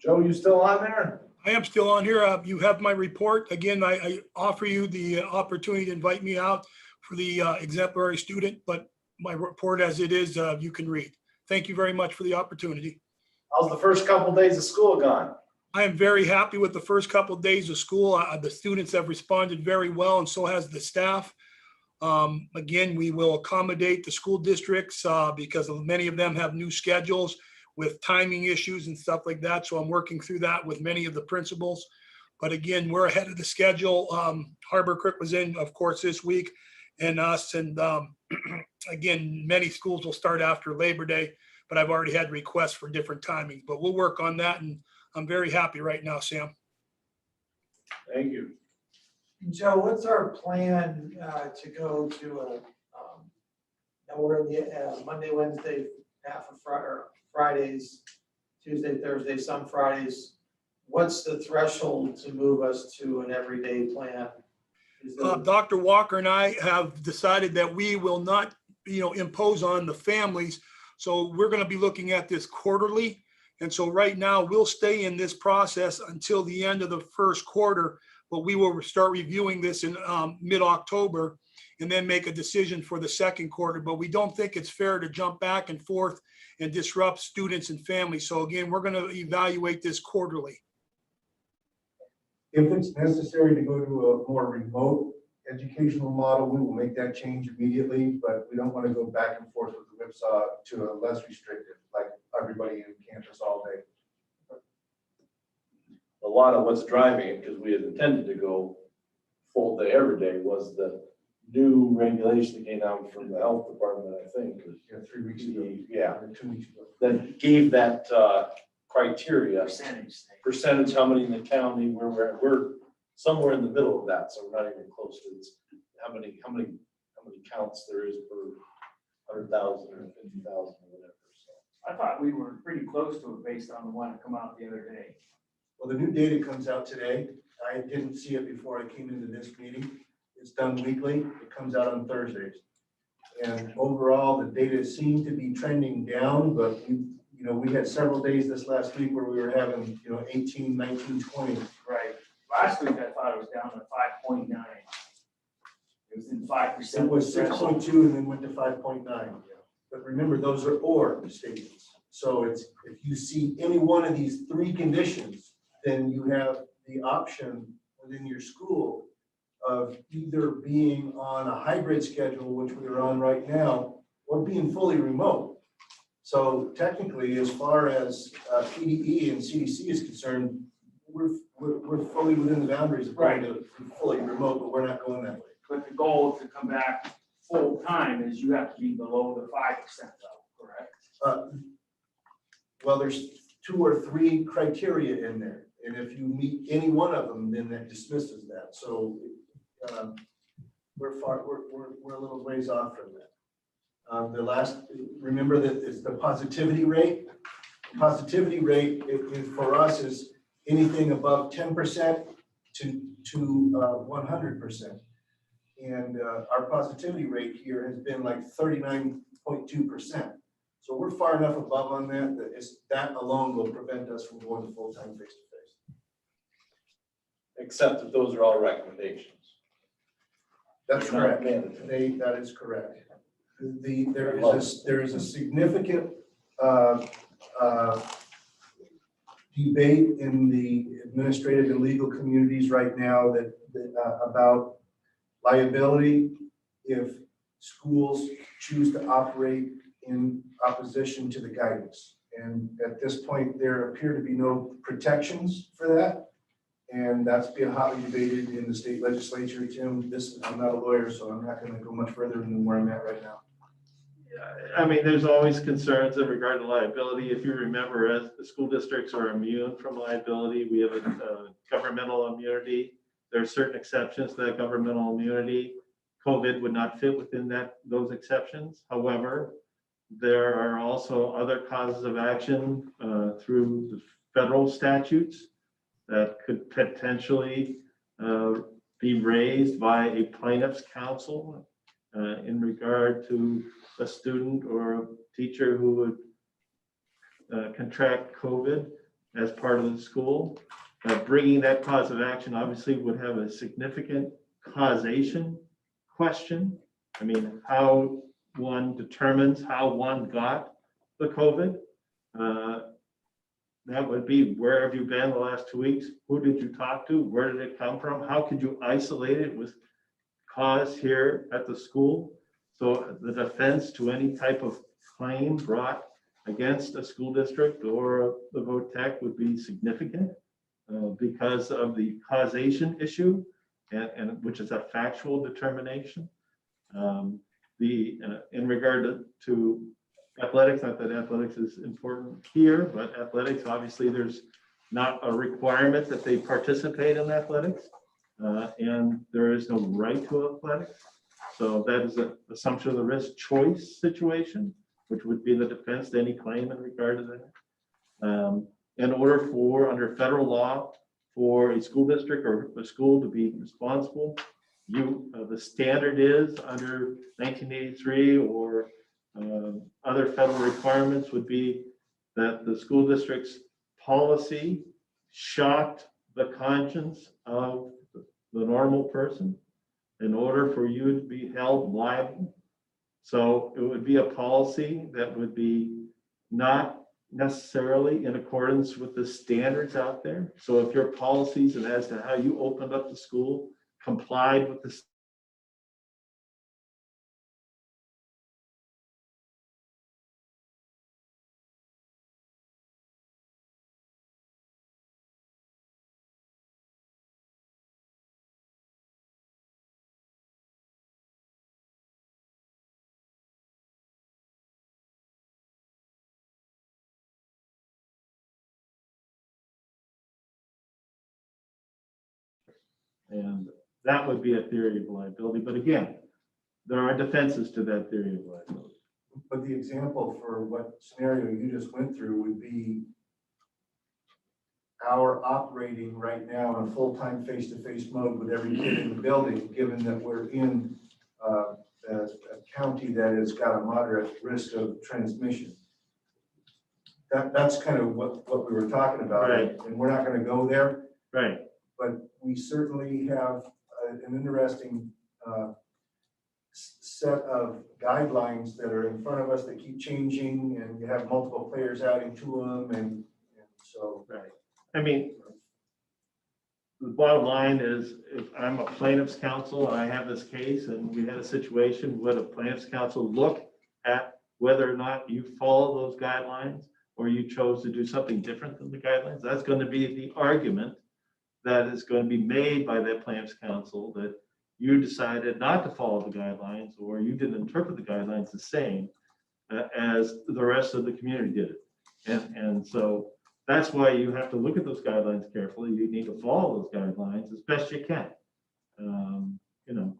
Joe, you still on there? I am still on here. You have my report. Again, I offer you the opportunity to invite me out for the exemplary student, but my report as it is, you can read. Thank you very much for the opportunity. How's the first couple days of school gone? I am very happy with the first couple of days of school. The students have responded very well, and so has the staff. Again, we will accommodate the school districts because many of them have new schedules with timing issues and stuff like that. So I'm working through that with many of the principals. But again, we're ahead of the schedule. Harbor Creek was in, of course, this week, and us. And again, many schools will start after Labor Day, but I've already had requests for different timings. But we'll work on that, and I'm very happy right now, Sam. Thank you. Joe, what's our plan to go to now we're in the Monday, Wednesday, half of Fridays, Tuesday, Thursday, some Fridays. What's the threshold to move us to an everyday plan? Dr. Walker and I have decided that we will not, impose on the families. So we're going to be looking at this quarterly. And so right now we'll stay in this process until the end of the first quarter, but we will start reviewing this in mid-October and then make a decision for the second quarter. But we don't think it's fair to jump back and forth and disrupt students and families. So again, we're going to evaluate this quarterly. If it's necessary to go to a more remote educational model, we will make that change immediately, but we don't want to go back and forth with the whipsaw to a less restrictive, like everybody in campus all day. A lot of what's driving it, because we had intended to go full day every day, was the new regulation that came down from the health department, I think. Yeah, 3 weeks ago. Yeah, Or 2 weeks ago. that gave that criteria, Percentage thing. percentage, how many in the county, where we're somewhere in the middle of that, so we're not even close to this. How many counts there is per 100,000 or 50,000 or whatever, so. I thought we were pretty close to it based on the one that come out the other day. Well, the new data comes out today. I didn't see it before I came into this meeting. It's done weekly. It comes out on Thursdays. And overall, the data seemed to be trending down, but we had several days this last week where we were having, 18, 19, 20. Right. Last week, I thought it was down to 5.9. It was in 5%. It was 6.2 and then went to 5.9. But remember, those are or statements. So it's, if you see any one of these three conditions, then you have the option within your school of either being on a hybrid schedule, which we're on right now, or being fully remote. So technically, as far as PDE and CDC is concerned, we're fully within the boundaries of going to fully remote, but we're not going that way. But the goal to come back full time is you have to be below the 5% level, correct? Well, there's 2 or 3 criteria in there. And if you meet any one of them, then that dismisses that. So we're a little ways off from that. Remember that it's the positivity rate. Positivity rate is for us is anything above 10% to 100%. And our positivity rate here has been like 39.2%. So we're far enough above on that that alone will prevent us from going to full-time face-to-face. Except that those are all recommendations. That's They're not correct. mandatory. That is correct. There is a significant debate in the administrative and legal communities right now about liability if schools choose to operate in opposition to the guidance. And at this point, there appear to be no protections for that. And that's being hotly debated in the state legislature, Tim. I'm not a lawyer, so I'm not going to go much further than where I'm at right now. I mean, there's always concerns in regard to liability. If you remember, as the school districts are immune from liability, we have a governmental immunity. There are certain exceptions to that governmental immunity. COVID would not fit within those exceptions. However, there are also other causes of action through the federal statutes that could potentially be raised by a plaintiff's counsel in regard to a student or a teacher who would contract COVID as part of the school. Bringing that cause of action obviously would have a significant causation question. I mean, how one determines how one got the COVID. That would be, where have you been the last 2 weeks? Who did you talk to? Where did it come from? How could you isolate it? It was caused here at the school. So the defense to any type of claim brought against a school district or the VOTEC would be significant because of the causation issue, and which is a factual determination. In regard to athletics, not that athletics is important here, but athletics, obviously there's not a requirement that they participate in athletics, and there is no right to athletics. So that is an assumption of the risk choice situation, which would be the defense to any claim in regard to that. In order for, under federal law, for a school district or a school to be responsible, the standard is under 1983 or other federal requirements would be that the school district's policy shocked the conscience of the normal person in order for you to be held liable. So it would be a policy that would be not necessarily in accordance with the standards out there. So if your policies and as to how you opened up the school complied with the And that would be a theory of liability. But again, there are defenses to that theory of liability. But the example for what scenario you just went through would be our operating right now in a full-time face-to-face mode with every kid in the building, given that we're in a county that has got a moderate risk of transmission. That's kind of what we were talking about. Right. And we're not going to go there, Right. but we certainly have an interesting set of guidelines that are in front of us that keep changing, and you have multiple players adding to them, and so. Right. I mean, the bottom line is, if I'm a plaintiff's counsel and I have this case and we had a situation, would a plaintiff's counsel look at whether or not you follow those guidelines or you chose to do something different than the guidelines? That's going to be the argument that is going to be made by that plaintiff's counsel, that you decided not to follow the guidelines or you didn't interpret the guidelines the same as the rest of the community did it. And so that's why you have to look at those guidelines carefully. You need to follow those guidelines as best you can. You know,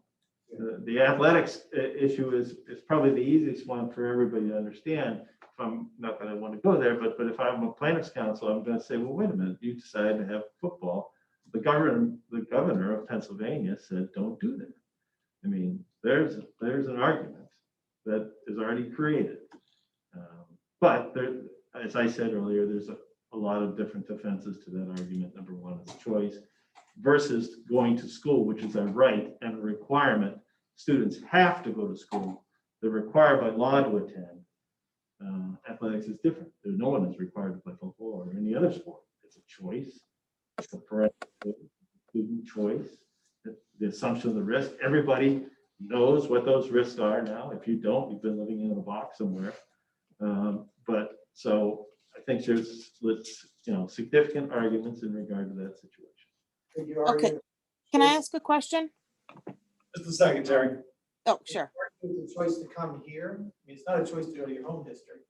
the athletics issue is probably the easiest one for everybody to understand. If I'm not that I want to go there, but if I'm a plaintiff's counsel, I'm going to say, well, wait a minute, you decided to have football. The governor of Pennsylvania said, don't do that. I mean, there's an argument that is already created. But there, as I said earlier, there's a lot of different defenses to that argument. Number one is choice versus going to school, which is a right and a requirement. Students have to go to school. They're required by law to attend. Athletics is different. No one is required to play football or any other sport. It's a choice. It's a parental student choice. The assumption of the risk. Everybody knows what those risks are now. If you don't, you've been living in a box somewhere. But so I think there's significant arguments in regard to that situation. Okay, can I ask a question? Just a second, Terry. Oh, sure. It's a choice to come here. I mean, it's not a choice to go to your home district.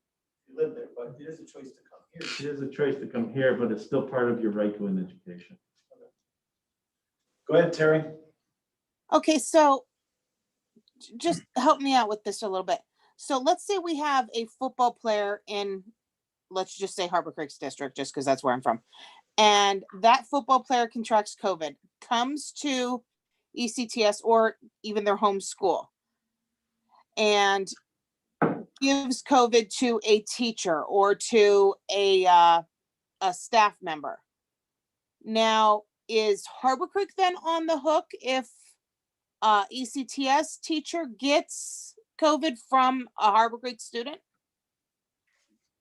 You live there, but it is a choice to come here. It is a choice to come here, but it's still part of your right to an education. Go ahead, Terry. Okay, so just help me out with this a little bit. So let's say we have a football player in, let's just say Harbor Creek's district, just because that's where I'm from. And that football player contracts COVID, comes to ECTS or even their home school, and gives COVID to a teacher or to a staff member. Now, is Harbor Creek then on the hook if ECTS teacher gets COVID from a Harbor Creek student?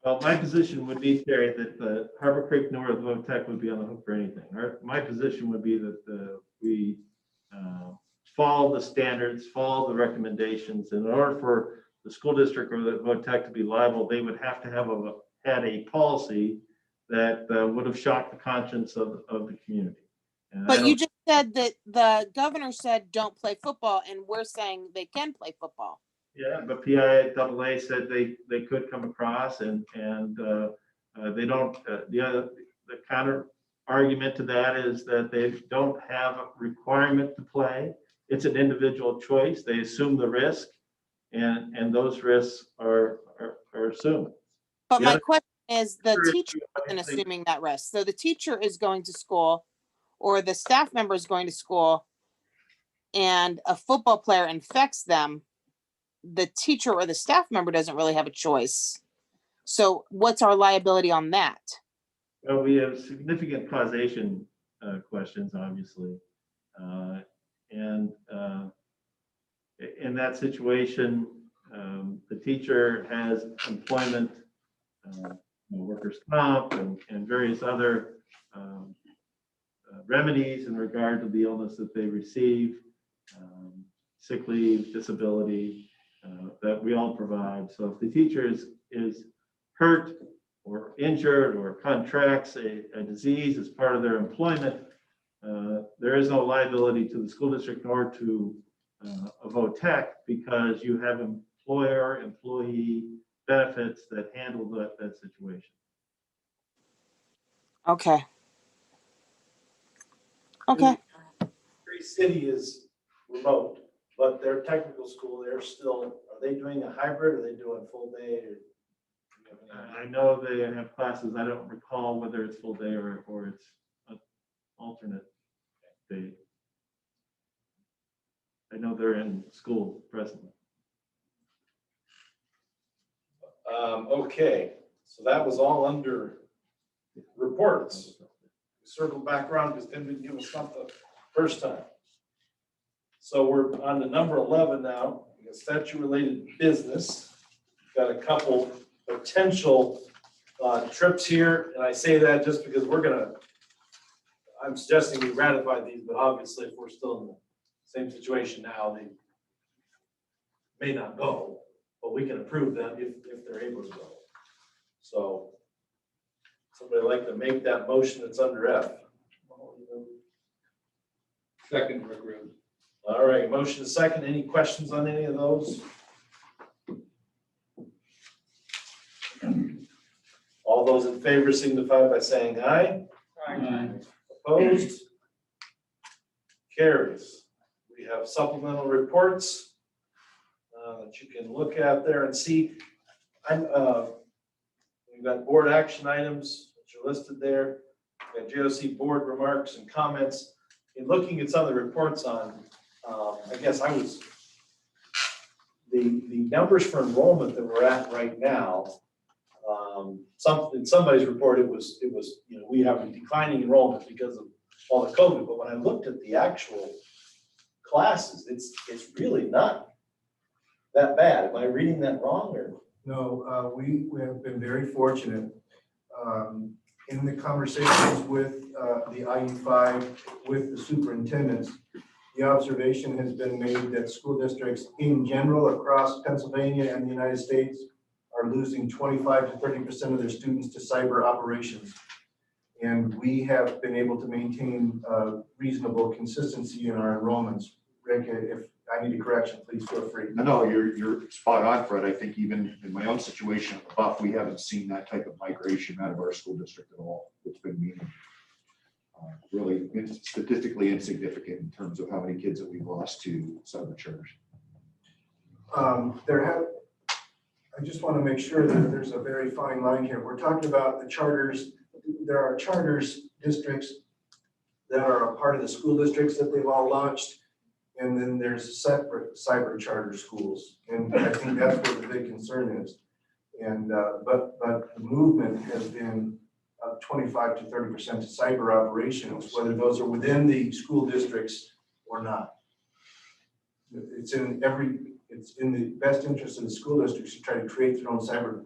Well, my position would be, Terry, that the Harbor Creek nor the VOTEC would be on the hook for anything. My position would be that we follow the standards, follow the recommendations. In order for the school district or the VOTEC to be liable, they would have to have had a policy that would have shocked the conscience of the community. And But you just said that the governor said don't play football, and we're saying they can play football. Yeah, but PIAA said they could come across and they don't. The counter argument to that is that they don't have a requirement to play. It's an individual choice. They assume the risk, and those risks are assumed. But my question is, the teacher isn't assuming that risk. So the teacher is going to school, or the staff member is going to school, and a football player infects them. The teacher or the staff member doesn't really have a choice. So what's our liability on that? Well, we have significant causation questions, obviously. And in that situation, the teacher has employment, workers' comp, and various other remedies in regard to the illness that they receive, sick leave, disability, that we all provide. So if the teacher is hurt or injured or contracts a disease as part of their employment, there is no liability to the school district nor to a VOTEC, because you have employer-employee benefits that handle that situation. Okay. Okay. City is remote, but their technical school, they're still, are they doing a hybrid? Are they doing full day? I know they have classes. I don't recall whether it's full day or it's an alternate day. I know they're in school presently. Okay, so that was all under reports. Circle back around because Tim didn't give us something first time. So we're on to number 11 now, statute-related business. Got a couple potential trips here, and I say that just because I'm suggesting we ratify these, but obviously if we're still in the same situation now, they may not go, but we can approve them if they're able to go. So somebody like to make that motion that's under F. Second, Rick Rose. All right, motion is second. Any questions on any of those? All those in favor signify by saying aye. Aye. Opposed? Carries. We have supplemental reports that you can look at there and see. We've got board action items which are listed there. We've got JOC board remarks and comments. In looking at some of the reports on, I guess the numbers for enrollment that we're at right now. In somebody's report, it was we have a declining enrollment because of all the COVID. But when I looked at the actual classes, it's really not that bad. Am I reading that wrong or? No, we have been very fortunate in the conversations with the IU5, with the superintendents. The observation has been made that school districts in general across Pennsylvania and the United States are losing 25 to 30% of their students to cyber operations. And we have been able to maintain reasonable consistency in our enrollments. Rick, if I need a correction, please feel free. No, you're spot on, Fred. I think even in my own situation at Buff, we haven't seen that type of migration out of our school district at all. It's been really statistically insignificant in terms of how many kids that we've lost to cyber charters. I just want to make sure that there's a very fine line here. We're talking about the charters. There are charters districts that are a part of the school districts that they've all launched. And then there's separate cyber charter schools. And I think that's where the big concern is. And, but the movement has been 25 to 30% to cyber operations, whether those are within the school districts or not. It's in the best interest of the school districts to try to create their own cyber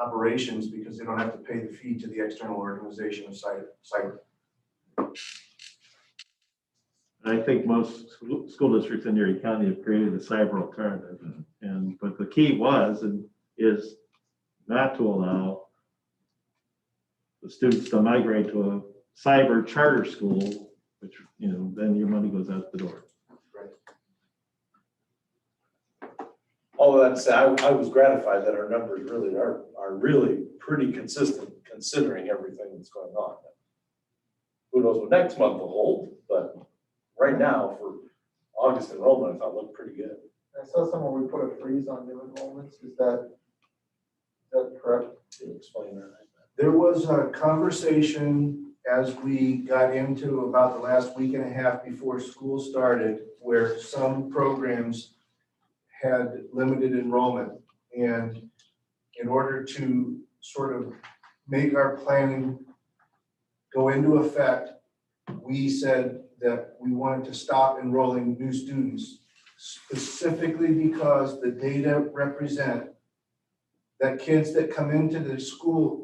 operations because they don't have to pay the fee to the external organization of cyber. I think most school districts in Erie County have created a cyber alternative. But the key is not to allow the students to migrate to a cyber charter school, which, then your money goes out the door. Right. All of that said, I was gratified that our numbers really are really pretty consistent considering everything that's going on. Who knows what next month will hold, but right now for August enrollment, I thought looked pretty good. I saw somewhere we put a freeze on new enrollments. Is that correct? Can you explain that? There was a conversation as we got into about the last week and a half before school started, where some programs had limited enrollment. And in order to sort of make our planning go into effect, we said that we wanted to stop enrolling new students, specifically because the data represent that kids that come into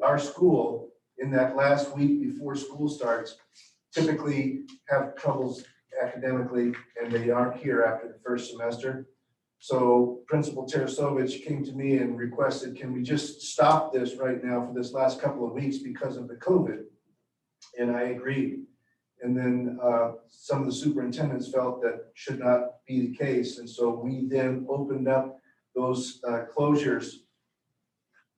our school in that last week before school starts typically have troubles academically and they aren't here after the first semester. So Principal Tarasovich came to me and requested, can we just stop this right now for this last couple of weeks because of the COVID? And I agreed. And then some of the superintendents felt that should not be the case. And so we then opened up those closures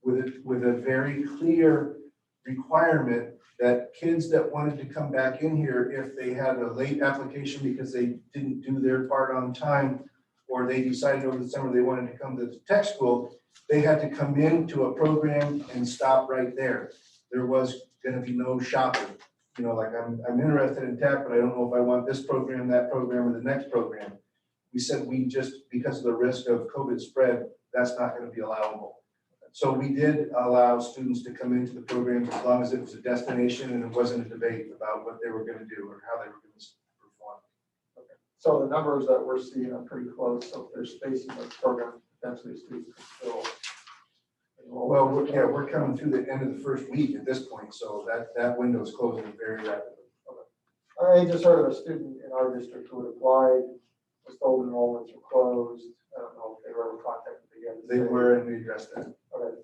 with a very clear requirement that kids that wanted to come back in here, if they had a late application because they didn't do their part on time, or they decided over the summer they wanted to come to the tech school, they had to come into a program and stop right there. There was gonna be no shopping. You know, like I'm interested in tech, but I don't know if I want this program, that program, or the next program. We said we just, because of the risk of COVID spread, that's not gonna be allowable. So we did allow students to come into the program as long as it was a destination and it wasn't a debate about what they were gonna do or how they were gonna perform. So the numbers that we're seeing are pretty close, so if there's space in the program, potentially students can still enroll. Well, we're coming through the end of the first week at this point, so that window is closing very rapidly. I just heard of a student in our district who had applied, was told enrollments were closed. I don't know if they were ever contacted again. They were, and we addressed that. Okay.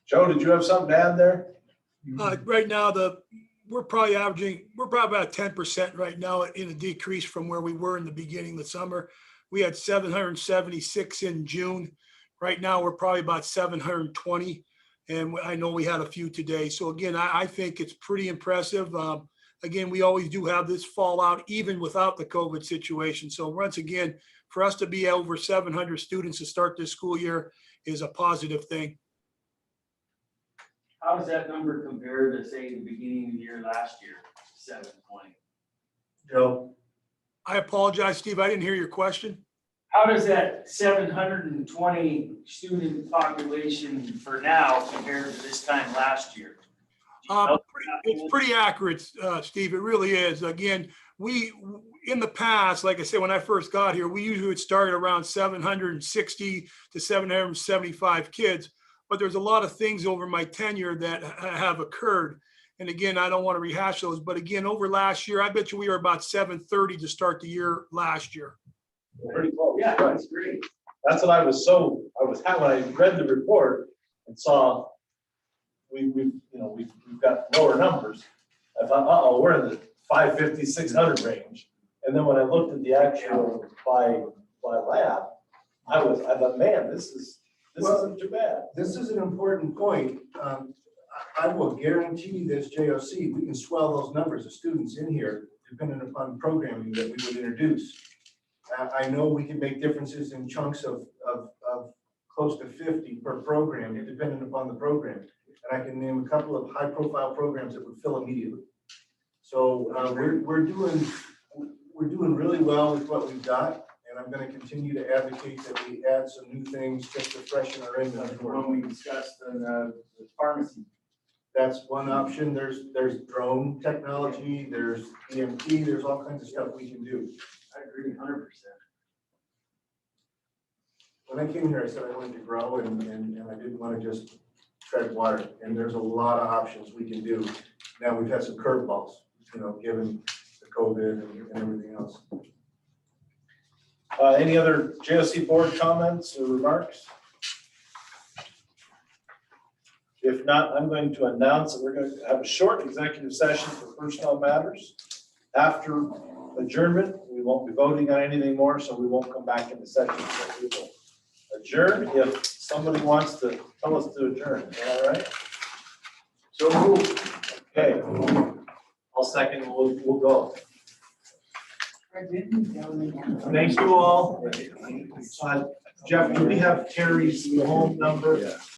Joe, did you have something to add there? Right now, we're probably about 10% right now in a decrease from where we were in the beginning of the summer. We had 776 in June. Right now, we're probably about 720. And I know we had a few today. So again, I think it's pretty impressive. Again, we always do have this fallout even without the COVID situation. So once again, for us to be over 700 students to start this school year is a positive thing. How does that number compare to, say, the beginning of the year last year, 720? Joe? I apologize, Steve. I didn't hear your question. How does that 720 student population for now compare to this time last year? It's pretty accurate, Steve. It really is. Again, in the past, like I said, when I first got here, we usually would start around 760 to 775 kids. But there's a lot of things over my tenure that have occurred. And again, I don't want to rehash those, but again, over last year, I bet you we were about 730 to start the year last year. Pretty close. Yeah, that's great. That's what I was when I read the report and saw we've got lower numbers. I thought, we're in the 550, 600 range. And then when I looked at the actual by lab, I thought, man, this isn't too bad. This is an important point. I will guarantee this JOC, we can swell those numbers of students in here depending upon programming that we would introduce. I know we can make differences in chunks of close to 50 per program, depending upon the program. And I can name a couple of high profile programs that would fill immediately. So we're doing really well with what we've got. And I'm going to continue to advocate that we add some new things just to freshen our inventory. When we discussed the pharmacy. That's one option. There's drone technology, there's EMT, there's all kinds of stuff we can do. I agree 100%. When I came here, I said I wanted to grow and I didn't want to just tread water. And there's a lot of options we can do. Now we've had some curveballs, given the COVID and everything else. Any other JOC board comments or remarks? If not, I'm going to announce that we're going to have a short executive session for personnel matters. After adjournment, we won't be voting on anything more, so we won't come back into session. So we will adjourn if somebody wants to tell us to adjourn. All right? So move. Okay. I'll second. We'll go. Thank you all. Jeff, do we have Terry's home number?